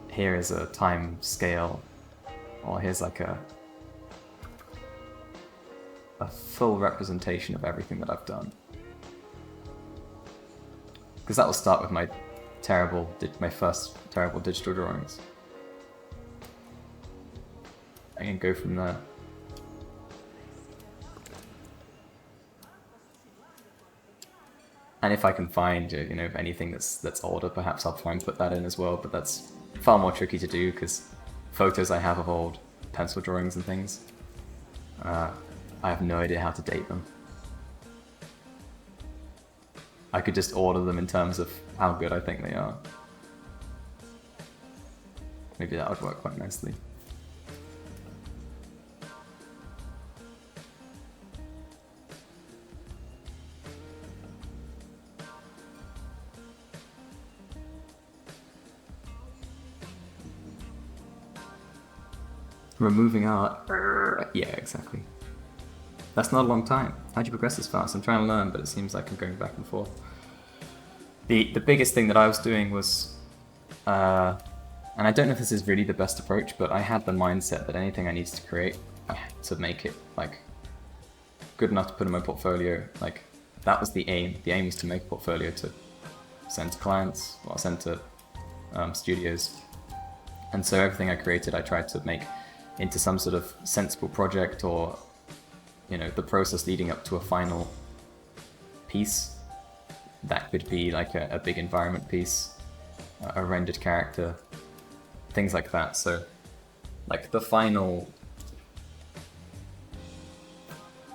here is a time scale, or here's like a full representation of everything that I've done. Because that will start with my first terrible digital drawings. I can go from there. And if I can find, anything that's older, perhaps I'll try and put that in as well. But that's far more tricky to do because photos I have of old pencil drawings and things, I have no idea how to date them. I could just order them in terms of how good I think they are. Maybe that would work quite nicely. Removing art. Yeah, exactly. That's not a long time. How'd you progress this fast? I'm trying to learn, but it seems like I'm going back and forth. The biggest thing that I was doing was, and I don't know if this is really the best approach, but I had the mindset that anything I needed to create, I had to make it good enough to put in my portfolio. That was the aim. The aim was to make a portfolio to send to clients, or send to studios. And so everything I created, I tried to make into some sort of sensible project, or the process leading up to a final piece. That could be a big environment piece, a rendered character, things like that. So the final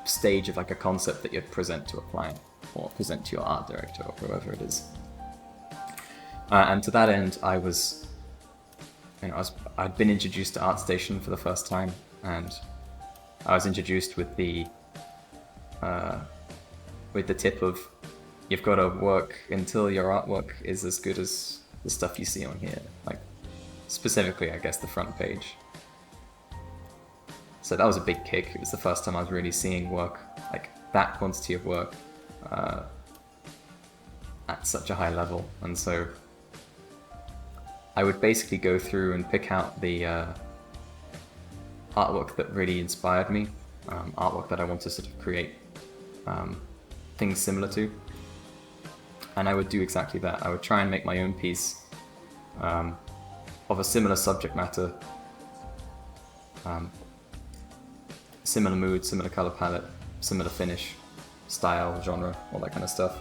stage of a concept that you'd present to a client or present to your art director or whoever it is. And to that end, I was I'd been introduced to ArtStation for the first time, and I was introduced with the tip of, you've got to work until your artwork is as good as the stuff you see on here. Specifically, I guess, the front page. So that was a big kick. It was the first time I was really seeing work, that quantity of work, at such a high level. And so I would basically go through and pick out the artwork that really inspired me, artwork that I want to sort of create things similar to. And I would do exactly that. I would try and make my own piece of a similar subject matter, similar mood, similar color palette, similar finish, style, genre, all that kind of stuff.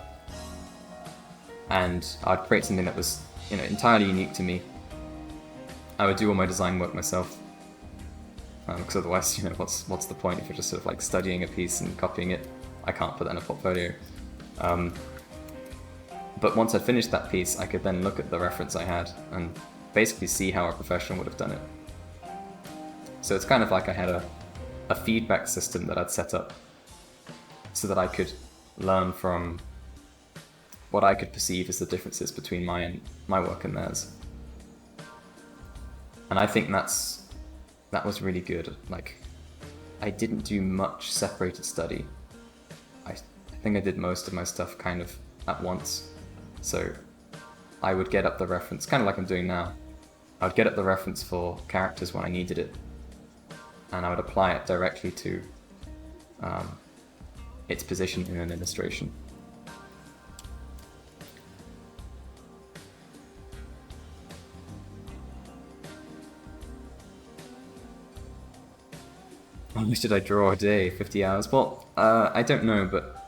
And I'd create something that was entirely unique to me. I would do all my design work myself, because otherwise, what's the point if you're just sort of studying a piece and copying it? I can't put that in a portfolio. But once I'd finished that piece, I could then look at the reference I had and basically see how a professional would have done it. So it's kind of like I had a feedback system that I'd set up so that I could learn from what I could perceive as the differences between my work and theirs. And I think that was really good. I didn't do much separated study. I think I did most of my stuff kind of at once. So I would get up the reference, kind of like I'm doing now. I would get up the reference for characters when I needed it, and I would apply it directly to its position in an illustration. How much did I draw a day? 50 hours? Well, I don't know, but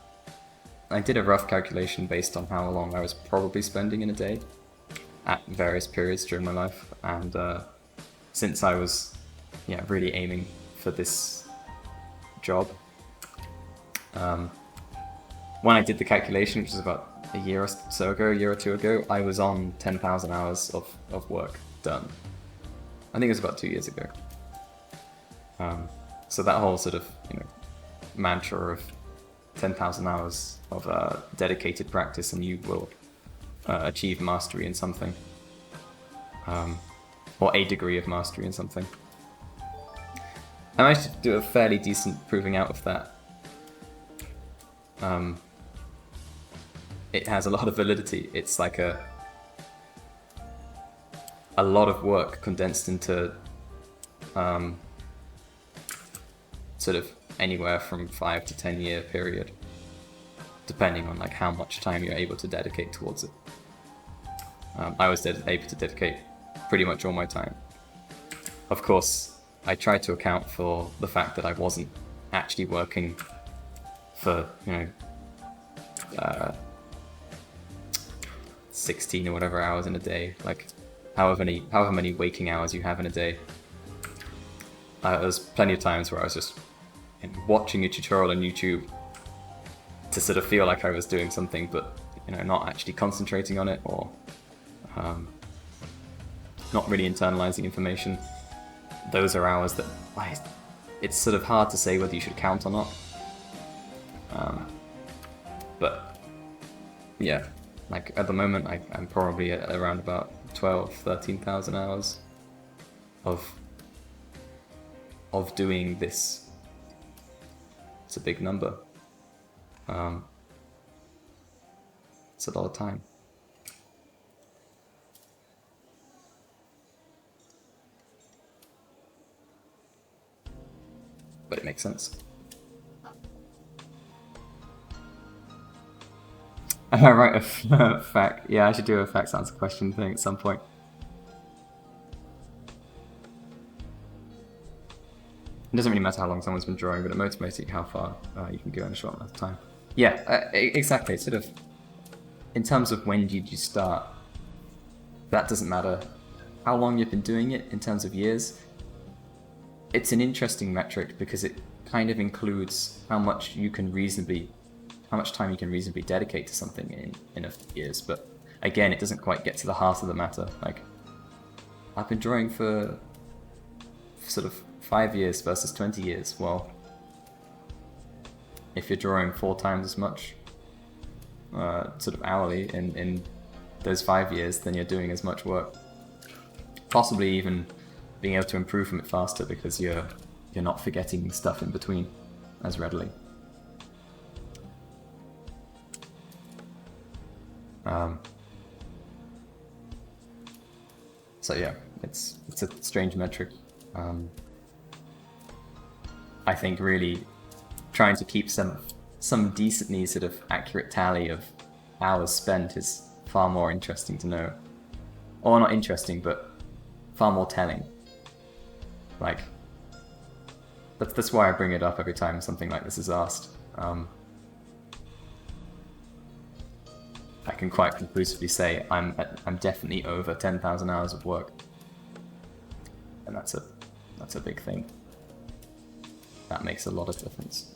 I did a rough calculation based on how long I was probably spending in a day at various periods during my life, and since I was really aiming for this job, when I did the calculation, which was about a year or two ago, I was on 10,000 hours of work done. I think it was about 2 years ago. So that whole sort of mantra of 10,000 hours of dedicated practice and you will achieve mastery in something, or a degree of mastery in something. I managed to do a fairly decent proving out of that. It has a lot of validity. It's like a lot of work condensed into sort of anywhere from 5 to 10 year period, depending on like how much time you're able to dedicate towards it. I was able to dedicate pretty much all my time. Of course, I tried to account for the fact that I wasn't actually working for 16 or whatever hours in a day, like however many waking hours you have in a day. There's plenty of times where I was just watching a tutorial on YouTube to sort of feel like I was doing something, but not actually concentrating on it, or not really internalizing information. Those are hours that it's sort of hard to say whether you should count or not. But yeah, like at the moment I'm probably at around about 13,000 hours of doing this. It's a big number. It's a lot of time. But it makes sense. Right, a fact. Yeah, I should do a fact answer question thing at some point. It doesn't really matter how long someone's been drawing, but it motivates you how far you can go in a short amount of time. Yeah, exactly. Sort of, in terms of when did you start, that doesn't matter how long you've been doing it in terms of years. It's an interesting metric because it kind of includes how much time you can reasonably dedicate to something in a few years. But again, it doesn't quite get to the heart of the matter. Like, I've been drawing for sort of 5 years versus 20 years. Well, if you're drawing 4 times as much sort of hourly in those 5 years, then you're doing as much work. Possibly even being able to improve from it faster because you're not forgetting stuff in between as readily. So yeah, it's a strange metric. I think really trying to keep some decently sort of accurate tally of hours spent is far more interesting to know. Or not interesting, but far more telling. Like, that's why I bring it up every time something like this is asked. I can quite conclusively say I'm definitely over 10,000 hours of work, and that's a big thing. That makes a lot of difference.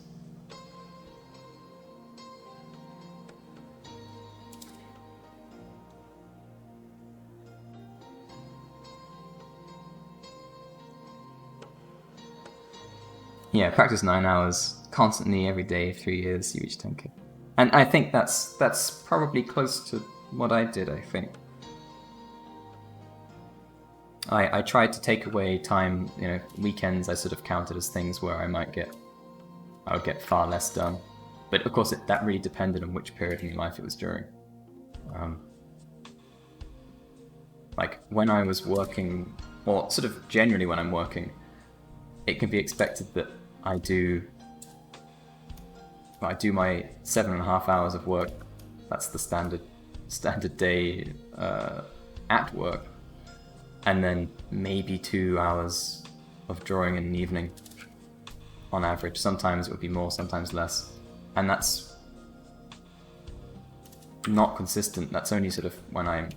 Yeah, practice 9 hours constantly every day, 3 years, you reach 10k. And I think that's probably close to what I did, I think. I tried to take away time, weekends I sort of counted as things where I would get far less done. But of course, that really depended on which period in your life it was during. Like when I was working, or sort of generally when I'm working, it can be expected that I do my 7.5 hours of work. That's the standard day at work, and then maybe 2 hours of drawing in an evening on average. Sometimes it would be more, sometimes less, and that's not consistent. That's only sort of when I'm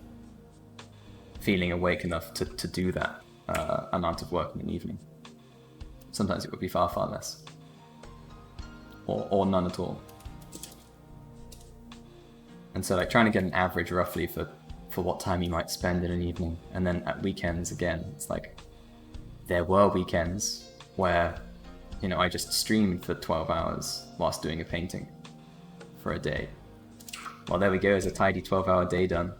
feeling awake enough to do that amount of work in an evening. Sometimes it would be far, far less, or none at all. And so like trying to get an average roughly for what time you might spend in an evening. And then at weekends again, it's like there were weekends where, you know, I just streamed for 12 hours whilst doing a painting for a day. Well, there we go, there's a tidy 12-hour day done.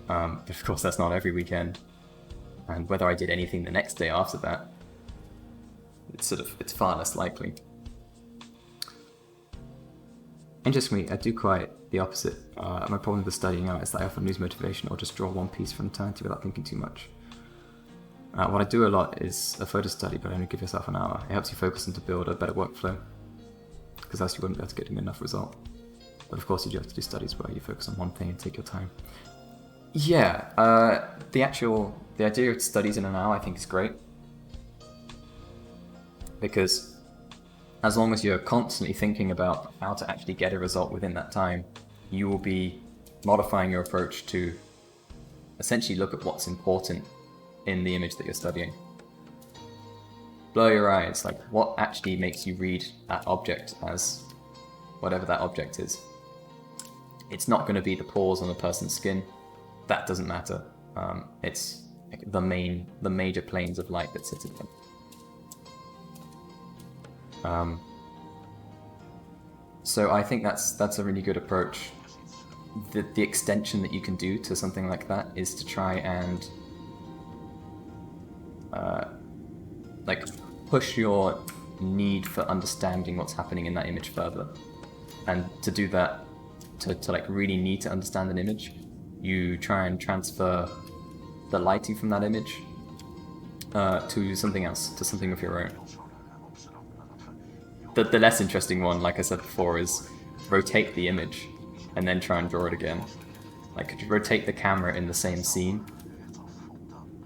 But of course that's not every weekend. And whether I did anything the next day after that, it's far less likely. Interestingly, I do quite the opposite. My problem with studying out is that I often lose motivation or just draw one piece from eternity without thinking too much. What I do a lot is a photo study, but only give yourself an hour. It helps you focus and to build a better workflow, because else you wouldn't be able to get an enough result. But of course you do have to do studies where you focus on one thing and take your time. Yeah, the idea of studies in an hour I think is great, because as long as you're constantly thinking about how to actually get a result within that time, you will be modifying your approach to essentially look at what's important in the image that you're studying. Blow your eyes, like what actually makes you read that object as whatever that object is. It's not going to be the pores on a person's skin. That doesn't matter. It's like the major planes of light that sit in them. So I think that's a really good approach. The extension that you can do to something like that is to try and like push your need for understanding what's happening in that image further. And to do that, to like really need to understand an image, you try and transfer the lighting from that image to something else, to something of your own. The less interesting one, like I said before, is rotate the image and then try and draw it again. Like, could you rotate the camera in the same scene?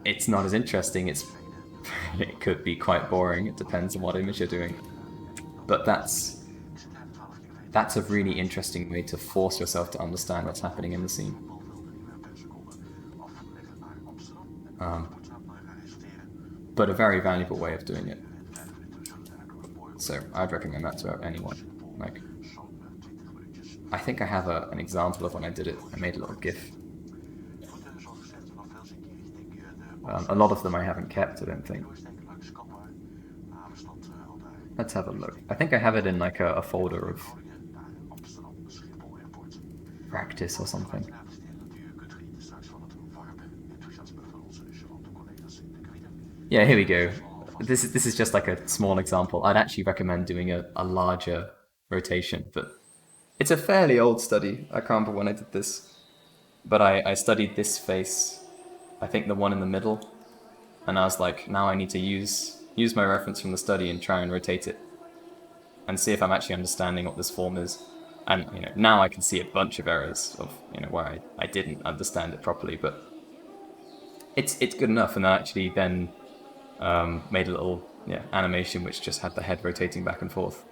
It's not as interesting. It could be quite boring. It depends on what image you're doing. But that's a really interesting way to force yourself to understand what's happening in the scene. But a very valuable way of doing it. So I'd recommend that to anyone. Like, I think I have an example of when I did it. I made a little GIF. A lot of them I haven't kept, I don't think. Let's have a look. I think I have it in like a folder of practice or something. Yeah, here we go. This is just like a small example. I'd actually recommend doing a larger rotation, but it's a fairly old study. I can't remember when I did this, but I studied this face, I think the one in the middle, and I was like, now I need to use my reference from the study and try and rotate it and see if I'm actually understanding what this form is. And you know, now I can see a bunch of errors of, you know, where I didn't understand it properly, but it's good enough. And I actually then made a little animation which just had the head rotating back and forth.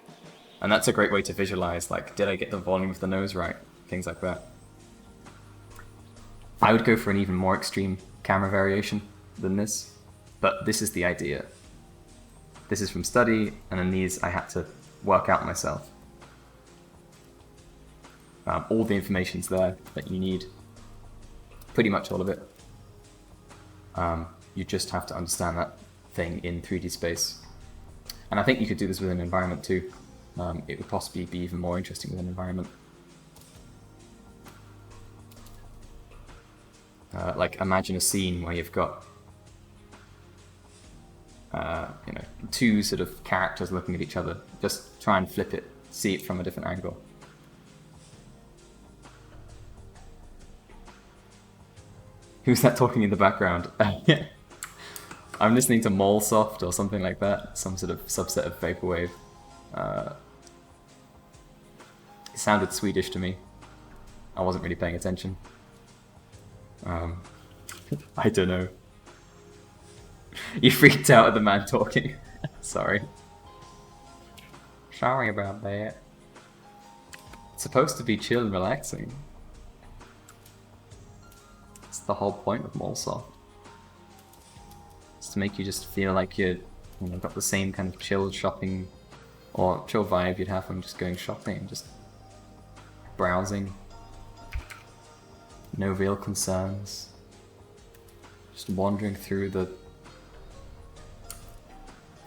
And that's a great way to visualize, like, did I get the volume of the nose right? Things like that. I would go for an even more extreme camera variation than this, but this is the idea. This is from study, and then these I had to work out myself. All the information's there that you need, pretty much all of it. You just have to understand that thing in 3D space. And I think you could do this with an environment too. It would possibly be even more interesting with an environment. Like, imagine a scene where you've got two sort of characters looking at each other. Just try and flip it see it from a different angle. Who's that talking in the background? I'm listening to Molsoft or something like that, some sort of subset of Vaporwave. It sounded Swedish to me. I wasn't really paying attention. I don't know. You freaked out at the man talking. Sorry. Sorry about that. It's supposed to be chill and relaxing. It's the whole point of Molsoft. It's to make you just feel like you're, got the same kind of chill shopping or chill vibe you'd have from just going shopping, just browsing. No real concerns. Just wandering through the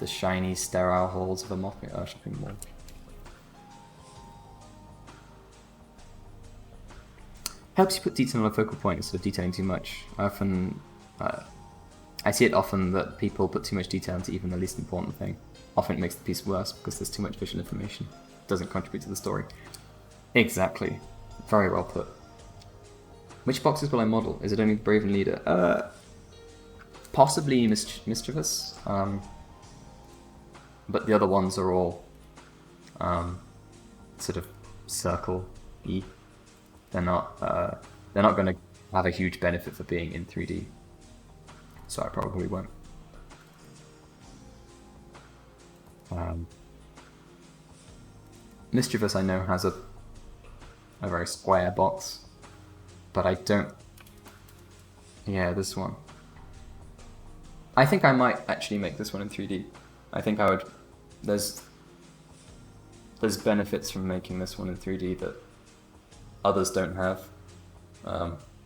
shiny, sterile halls of a shopping mall. Helps you put detail on a focal point instead of detailing too much. I see it often that people put too much detail into even the least important thing. Often it makes the piece worse because there's too much visual information. It doesn't contribute to the story. Exactly. Very well put. Which boxes will I model? Is it only Brave and Leader? Possibly Mischievous. But the other ones are all sort of circle-y. They're not going to have a huge benefit for being in 3D. So I probably won't. Mischievous I know has a very square box, but I don't... Yeah, this one. I think I might actually make this one in 3D. I think I would... There's benefits from making this one in 3D that others don't have.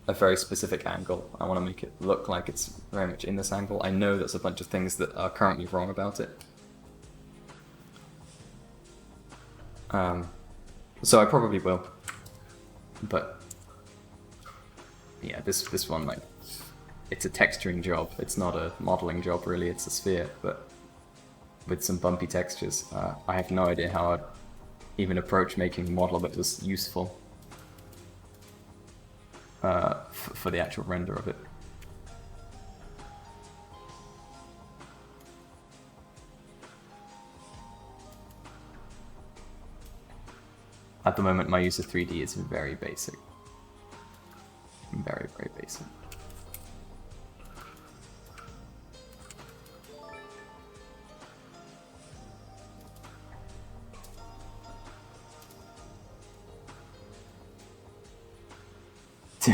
A very specific angle. I want to make it look like it's very much in this angle. I know there's a bunch of things that are currently wrong about it. So I probably will. But yeah, this one, like, it's a texturing job. It's not a modeling job really, it's a sphere, but with some bumpy textures. I have no idea how I'd even approach making a model that was useful for the actual render of it. At the moment, my use of 3D is very basic. Very, very basic.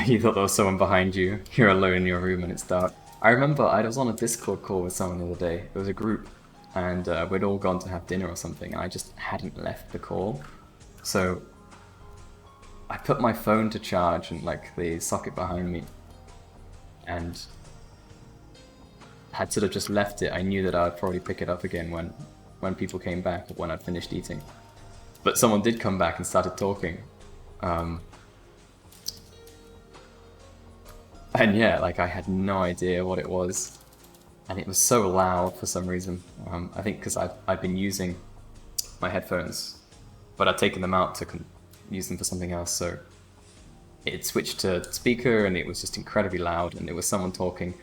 You thought there was someone behind you. You're alone in your room and it's dark. I remember I was on a Discord call with someone the other day. It was a group, and we'd all gone to have dinner or something, and I just hadn't left the call. So I put my phone to charge in like the socket behind me, and had sort of just left it. I knew that I'd probably pick it up again when people came back, or when I'd finished eating. But someone did come back and started talking. And yeah, like I had no idea what it was, and it was so loud for some reason. I think because I've been using my headphones, but I'd taken them out to use them for something else, so it switched to speaker and it was just incredibly loud, and it was someone talking.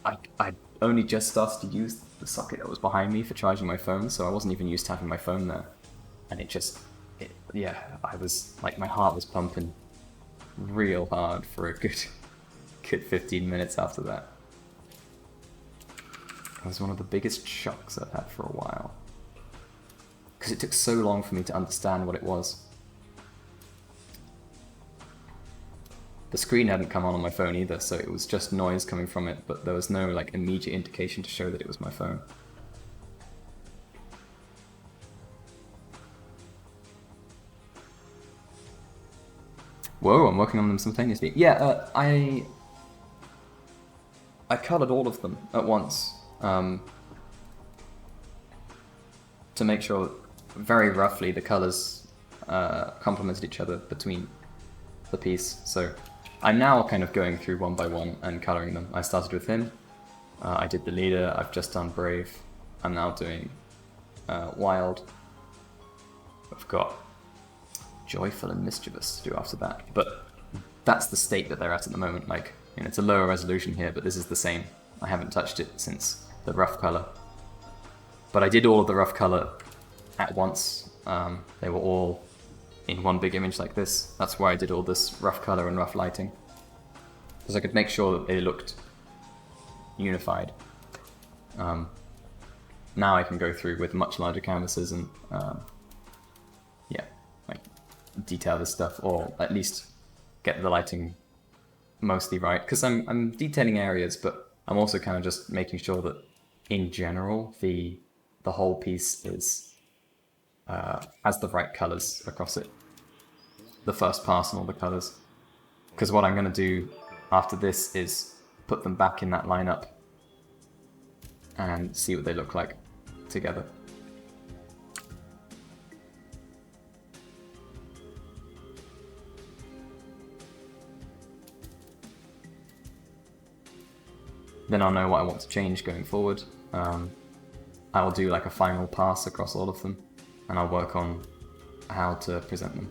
I only just started to use the socket that was behind me for charging my phone, so I wasn't even used to having my phone there. And yeah, I was, like, my heart was pumping real hard for a good 15 minutes after that. It was one of the biggest shocks I've had for a while. Because it took so long for me to understand what it was. The screen hadn't come on my phone either, so it was just noise coming from it, but there was no like immediate indication to show that it was my phone. Whoa, I'm working on them simultaneously. Yeah, I coloured all of them at once to make sure very roughly the colours complemented each other between the piece. So I'm now kind of going through one by one and colouring them. I started with him, I did the leader, I've just done Brave, I'm now doing Wild, I've got joyful and mischievous to do after that. But that's the state that they're at the moment. Like, you know, it's a lower resolution here, but this is the same. I haven't touched it since the rough color. But I did all of the rough color at once. They were all in one big image like this. That's why I did all this rough color and rough lighting. Because I could make sure that they looked unified. Now I can go through with much larger canvases and yeah, like detail this stuff, or at least get the lighting mostly right. Because I'm detailing areas, but I'm also kind of just making sure that in general the whole piece is has the right colors across it. The first pass and all the colors. Because what I'm going to do after this is put them back in that lineup and see what they look like together. Then I'll know what I want to change going forward. I will do like a final pass across all of them, and I'll work on how to present them.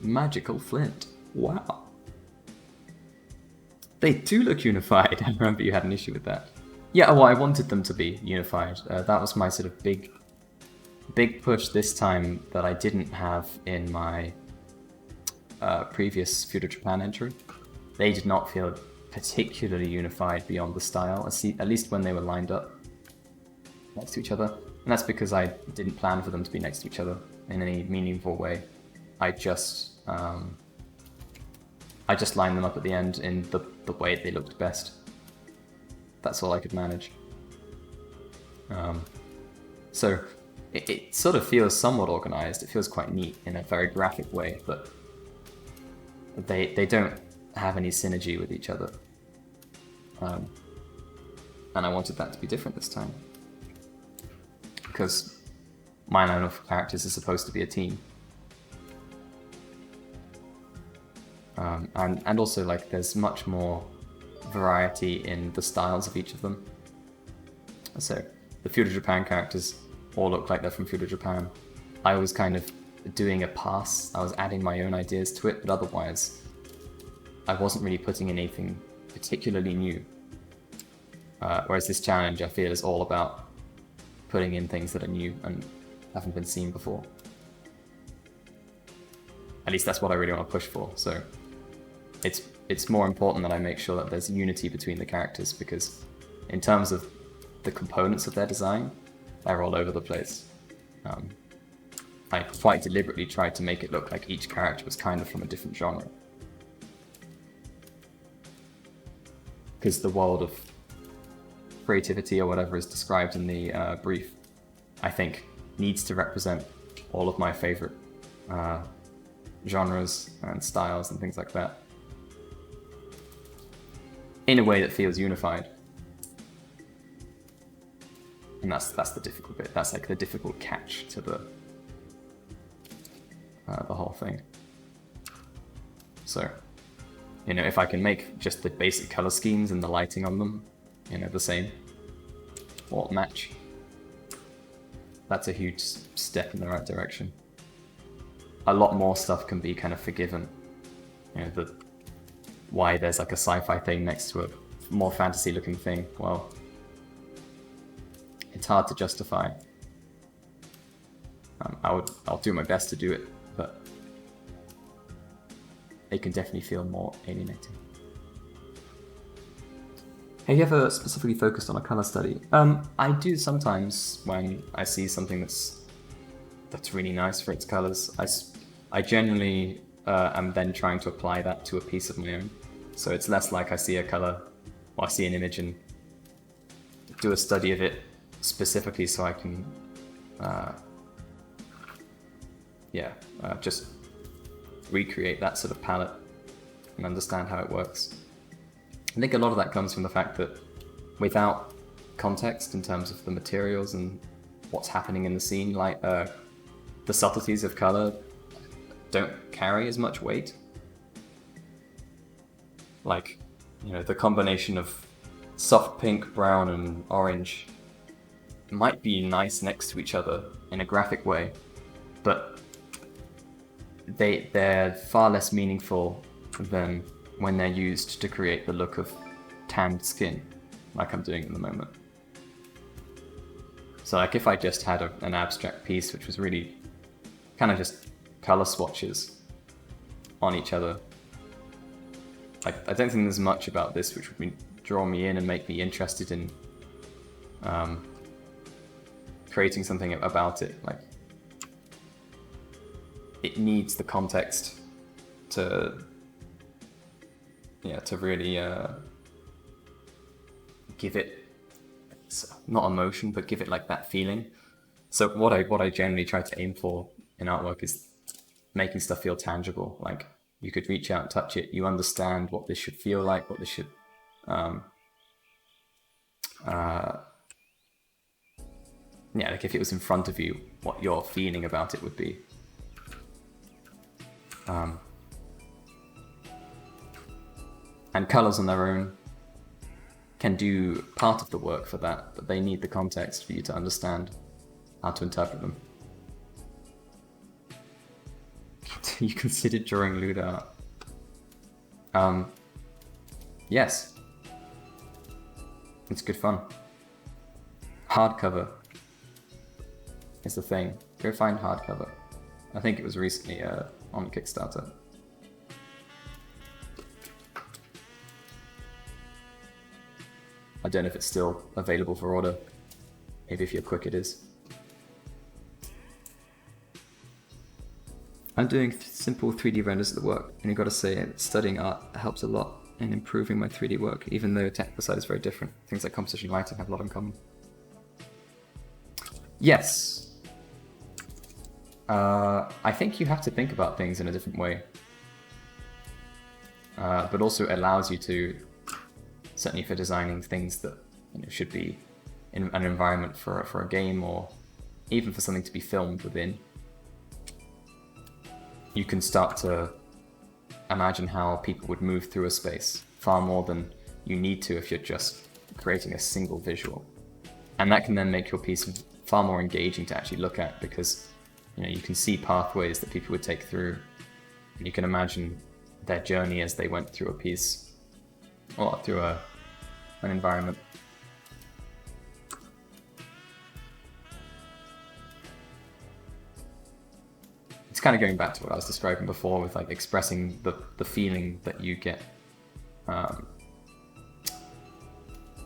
Magical flint. Wow. They do look unified. I remember you had an issue with that. Yeah, well, I wanted them to be unified. That was my sort of big push this time that I didn't have in my previous Feudal Japan entry. They did not feel particularly unified beyond the style, at least when they were lined up next to each other. And that's because I didn't plan for them to be next to each other in any meaningful way. I just lined them up at the end in the way they looked best. That's all I could manage. So it sort of feels somewhat organized. It feels quite neat in a very graphic way, but they don't have any synergy with each other. And I wanted that to be different this time. Because my line of characters is supposed to be a team. And also, like, there's much more variety in the styles of each of them. So the Feudal Japan characters all look like they're from Feudal Japan. I was kind of doing a pass. I was adding my own ideas to it, but otherwise I wasn't really putting in anything particularly new. Whereas this challenge, I feel, is all about putting in things that are new and haven't been seen before. At least that's what I really want to push for. So it's more important that I make sure that there's unity between the characters, because in terms of the components of their design, they're all over the place. I quite deliberately tried to make it look like each character was kind of from a different genre. Because the world of creativity, or whatever is described in the brief, I think needs to represent all of my favorite genres and styles and things like that in a way that feels unified. And that's the difficult bit. That's like the difficult catch to the whole thing. So, you know, if I can make just the basic color schemes and the lighting on them, you know, the same or match, that's a huge step in the right direction. A lot more stuff can be kind of forgiven. You know, why there's like a sci-fi thing next to a more fantasy-looking thing. Well, it's hard to justify. I'll do my best to do it, but it can definitely feel more alienating. Have you ever specifically focused on a color study? I do sometimes when I see something that's really nice for its colors. I generally am then trying to apply that to a piece of my own. So it's less like I see a color, or I see an image and do a study of it specifically so I can, just recreate that sort of palette. and understand how it works. I think a lot of that comes from the fact that without context in terms of the materials and what's happening in the scene, like the subtleties of color don't carry as much weight. Like, you know, the combination of soft pink, brown, and orange might be nice next to each other in a graphic way, but they're far less meaningful than when they're used to create the look of tanned skin, like I'm doing at the moment. So like if I just had an abstract piece which was really kind of just color swatches on each other, like I don't think there's much about this which would draw me in and make me interested in creating something about it. Like, it needs the context to really give it not emotion, but give it like that feeling. So what I generally try to aim for in artwork is making stuff feel tangible. Like you could reach out and touch it, you understand what this should feel like, what this should like if it was in front of you, what your feeling about it would be. And colors on their own can do part of the work for that, but they need the context for you to understand how to interpret them. You considered drawing lewd art? Yes. It's good fun. Hardcover is the thing. Go find hardcover. I think it was recently on Kickstarter. I don't know if it's still available for order. Maybe if you're quick it is. I'm doing simple 3D renders of the work, and you've got to say studying art helps a lot in improving my 3D work, even though the technical side is very different. Things like composition lighting have a lot in common. Yes. I think you have to think about things in a different way. But also it allows you to, certainly for designing things that should be in an environment for a game, or even for something to be filmed within, you can start to imagine how people would move through a space far more than you need to if you're just creating a single visual. And that can then make your piece far more engaging to actually look at, because you can see pathways that people would take through, and you can imagine their journey as they went through a piece or through an environment. It's kind of going back to what I was describing before with like expressing the feeling that you get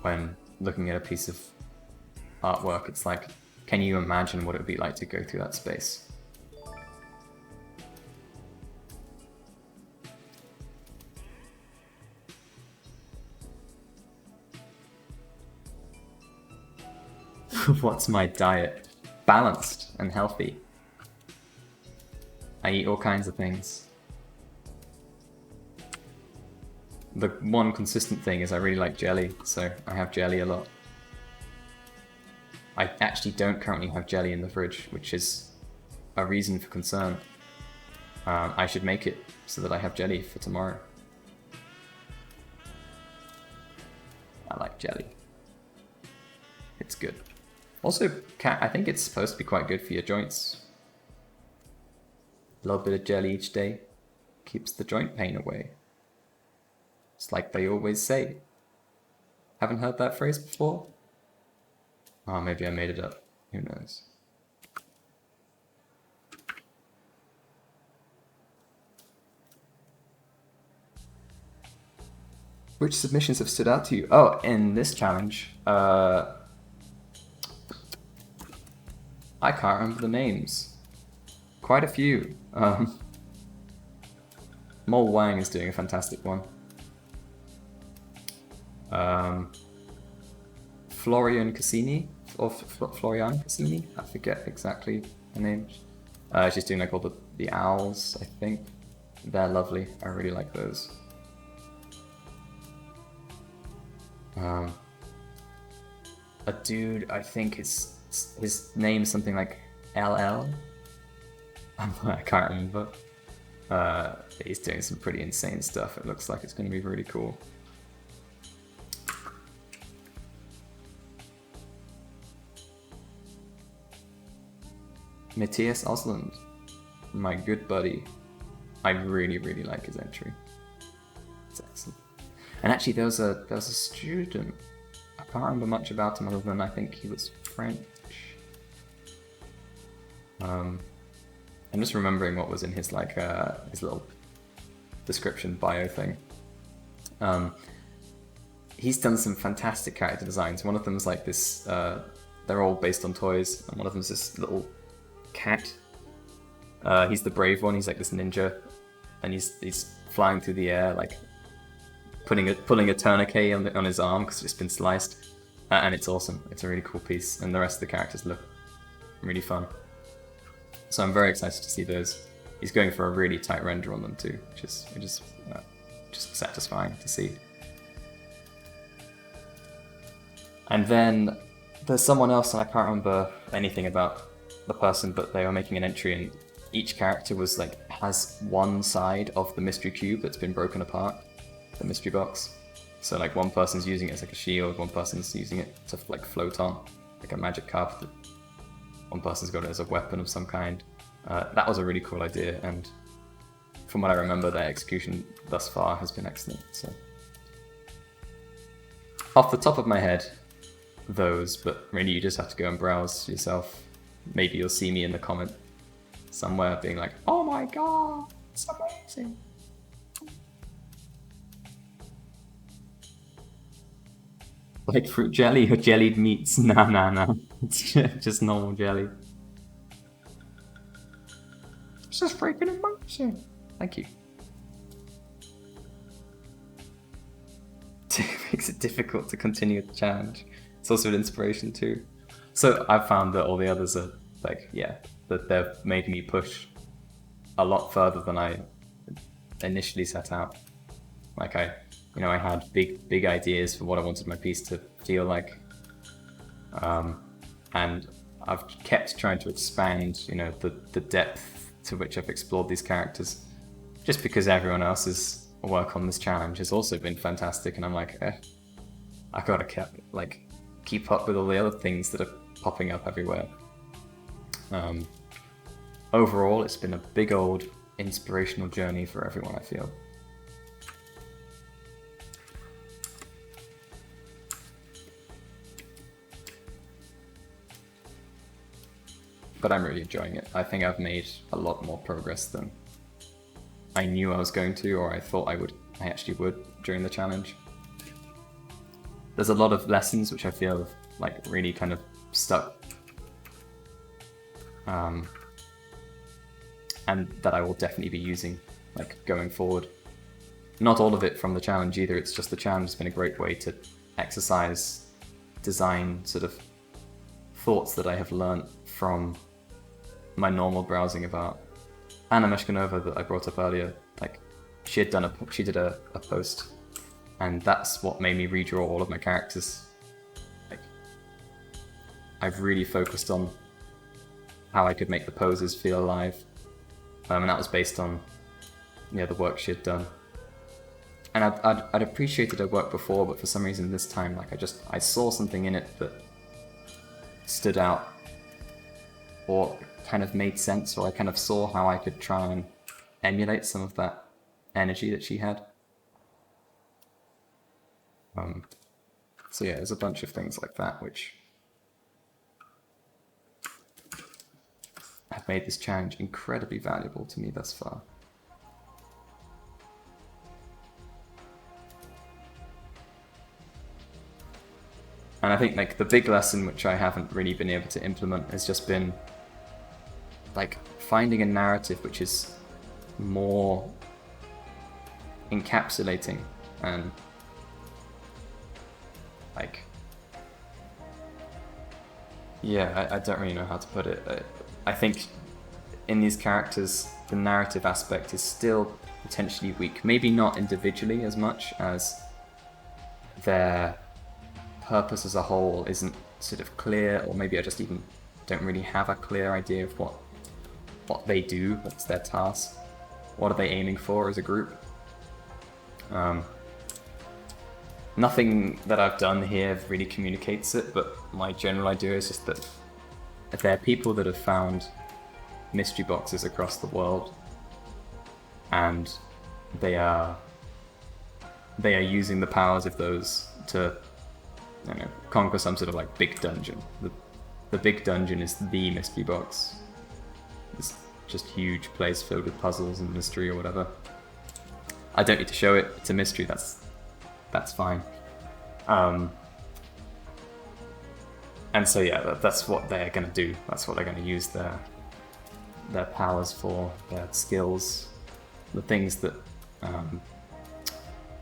when looking at a piece of artwork. It's like, can you imagine what it would be like to go through that space? What's my diet? Balanced and healthy. I eat all kinds of things. The one consistent thing is I really like jelly, so I have jelly a lot. I actually don't currently have jelly in the fridge, which is a reason for concern. I should make it so that I have jelly for tomorrow. I like jelly. It's good. Also, I think it's supposed to be quite good for your joints. A little bit of jelly each day keeps the joint pain away. It's like they always say. Haven't heard that phrase before? Oh, maybe I made it up. Who knows? Which submissions have stood out to you? Oh, in this challenge, I can't remember the names. Quite a few. Mole Wang is doing a fantastic one. Florian Cassini, or Florian Cassini, I forget exactly her name. She's doing like all the owls, I think. They're lovely. I really like those. A dude, I think his name's something like LL. I can't remember. He's doing some pretty insane stuff. It looks like it's going to be really cool. Matthias Osland, my good buddy. I really, really like his entry. It's excellent. And actually, there was a student. I can't remember much about him other than I think he was French. I'm just remembering what was in his like his little description bio thing. He's done some fantastic character designs. One of them is like this. They're all based on toys, and one of them is this little cat. He's the brave one. He's like this ninja, and he's flying through the air, like pulling a tourniquet on his arm because it's been sliced, and it's awesome. It's a really cool piece, and the rest of the characters look really fun. So I'm very excited to see those. He's going for a really tight render on them too, which is just satisfying to see. And then there's someone else, and I can't remember anything about the person, but they were making an entry, and each character was like has one side of the mystery cube that's been broken apart, the mystery box. So like one person's using it as like a shield, one person's using it to like float on, like a magic carpet. One person's got it as a weapon of some kind. That was a really cool idea, and from what I remember, their execution thus far has been excellent. So, off the top of my head, those, but really you just have to go and browse yourself. Maybe you'll see me in the comment somewhere being like, "Oh my god, it's amazing!" Like fruit jelly or jellied meats? No. It's just normal jelly. It's just freaking amazing. Thank you. It makes it difficult to continue the challenge. It's also an inspiration too. So I've found that all the others are like, yeah, that they've made me push a lot further than I initially set out. Like I had big ideas for what I wanted my piece to feel like, and I've kept trying to expand, the depth to which I've explored these characters, just because everyone else's work on this challenge has also been fantastic, and I'm like, I gotta keep up with all the other things that are popping up everywhere. Overall, it's been a big old inspirational journey for everyone, I feel. But I'm really enjoying it. I think I've made a lot more progress than I knew I was going to, or I thought I actually would during the challenge. There's a lot of lessons which I feel like really kind of stuck. And that I will definitely be using like going forward. Not all of it from the challenge either, it's just the challenge has been a great way to exercise design sort of thoughts that I have learnt from my normal browsing about Anna Meshkanova that I brought up earlier. Like she did a post, and that's what made me redraw all of my characters. Like I've really focused on how I could make the poses feel alive, and that was based on the work she had done. And I'd appreciated her work before, but for some reason this time, like I saw something in it that stood out, or kind of made sense, or I kind of saw how I could try and emulate some of that energy that she had. So yeah, there's a bunch of things like that which have made this challenge incredibly valuable to me thus far. And I think like the big lesson which I haven't really been able to implement has just been like finding a narrative which is more encapsulating and like, yeah, I don't really know how to put it. I think in these characters the narrative aspect is still potentially weak, maybe not individually as much as their purpose as a whole isn't sort of clear, or maybe I just even don't really have a clear idea of what they do, what's their task, what are they aiming for as a group. Nothing that I've done here really communicates it, but my general idea is just that there are people that have found mystery boxes across the world, and they are using the powers of those to, I don't know, conquer some sort of like big dungeon. The big dungeon is the mystery box. This just huge place filled with puzzles and mystery or whatever. I don't need to show it. It's a mystery. That's fine. And so yeah, that's what they're gonna do. That's what they're gonna use their powers for, their skills, the things that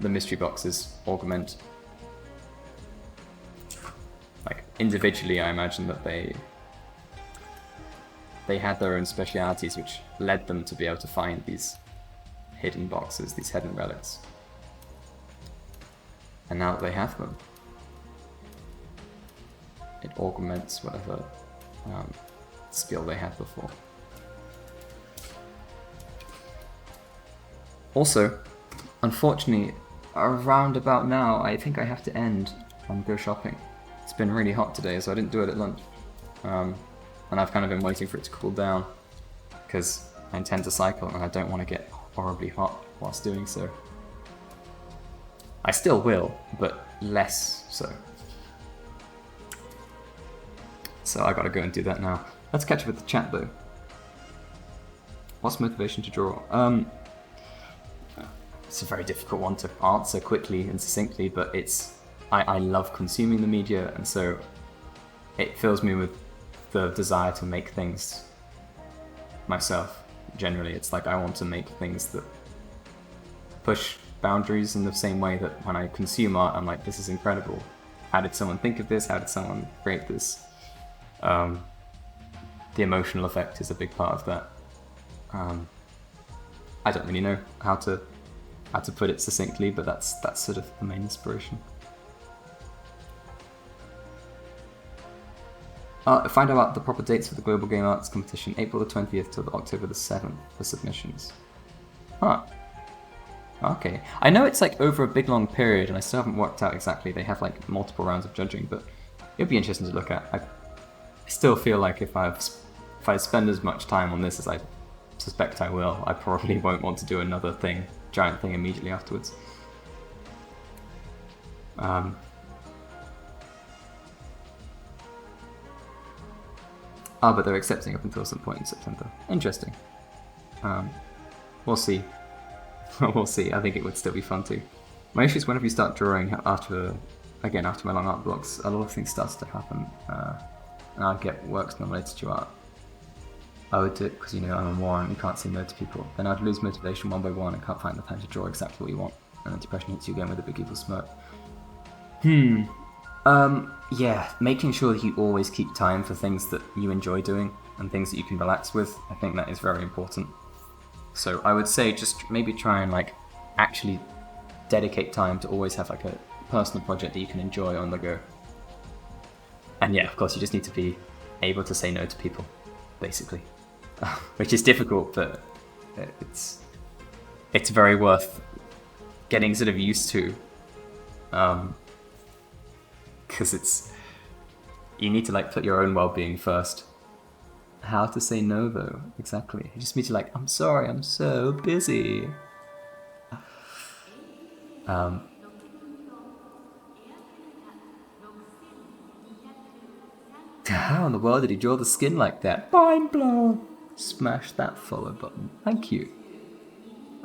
the mystery boxes augment. Like individually, I imagine that they had their own specialities, which led them to be able to find these hidden boxes, these hidden relics. And now that they have them, it augments whatever skill they had before. Also, unfortunately, around about now, I think I have to end and go shopping. It's been really hot today, so I didn't do it at lunch. And I've kind of been waiting for it to cool down, because I intend to cycle and I don't want to get horribly hot whilst doing so. I still will, but less so. So I gotta go and do that now. Let's catch up with the chat though. What's motivation to draw? It's a very difficult one to answer quickly and succinctly, but I love consuming the media, and so it fills me with the desire to make things myself. Generally, it's like I want to make things that push boundaries in the same way that when I consume art, I'm like, this is incredible. How did someone think of this? How did someone create this? The emotional effect is a big part of that. I don't really know how to put it succinctly, but that's sort of the main inspiration. Find out the proper dates for the Global Game Arts competition, April the 20th to October the 7th for submissions. Huh. Okay. I know it's like over a big long period, and I still haven't worked out exactly. They have like multiple rounds of judging, but it'd be interesting to look at. I still feel like if I spend as much time on this as I suspect I will, I probably won't want to do another giant thing immediately afterwards. But they're accepting up until some point in September. Interesting. We'll see. We'll see. I think it would still be fun too. My issue is whenever you start drawing after my long art blocks, a lot of things starts to happen, and I'd get works nominated to art. I would do it because, I'm a moron, you can't say no to people. Then I'd lose motivation one by one and can't find the time to draw exactly what you want, and then depression hits you again with a big evil smirk. Yeah, making sure that you always keep time for things that you enjoy doing and things that you can relax with, I think that is very important. So I would say just maybe try and like actually dedicate time to always have like a personal project that you can enjoy on the go. And yeah, of course, you just need to be able to say no to people, basically. Which is difficult, but it's very worth getting sort of used to. Because you need to like put your own well-being first. How to say no though, exactly. You just need to like, I'm sorry, I'm so busy. How in the world did he draw the skin like that? Mind blown. Smash that follow button. Thank you.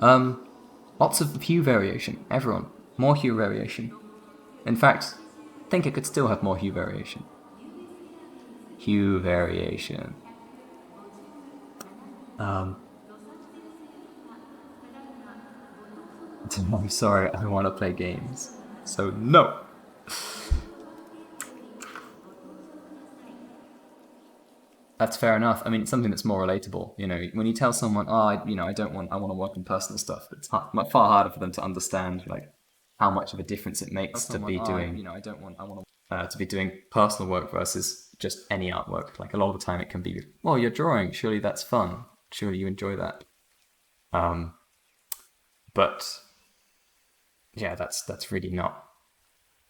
Lots of hue variation. Everyone. More hue variation. In fact, I think it could still have more hue variation. Hue variation. I'm sorry, I want to play games. So no! That's fair enough. I mean, it's something that's more relatable. When you tell someone, I want to work on personal stuff, it's far harder for them to understand, like, how much of a difference it makes to be doing, to be doing personal work versus just any artwork. Like a lot of the time it can be, well, you're drawing, surely that's fun. Surely you enjoy that. But yeah, that's really not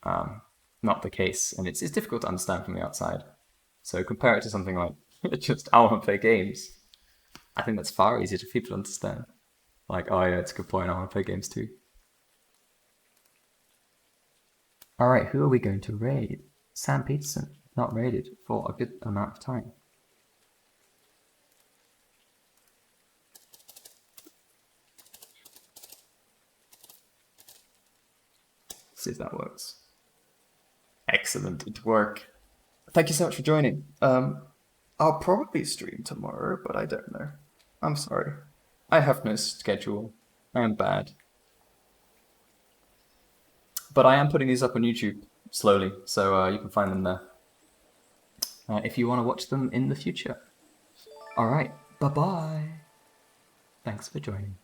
the case, and it's difficult to understand from the outside. So compare it to something like just I want to play games. I think that's far easier for people to understand. Like, oh yeah, it's a good point. I want to play games too. All right, who are we going to raid? Sam Peterson, not raided for a good amount of time. See if that works. Excellent, it worked. Thank you so much for joining. I'll probably stream tomorrow, but I don't know. I'm sorry. I have no schedule. I am bad. But I am putting these up on YouTube slowly, so you can find them there if you want to watch them in the future. All right, bye-bye. Thanks for joining.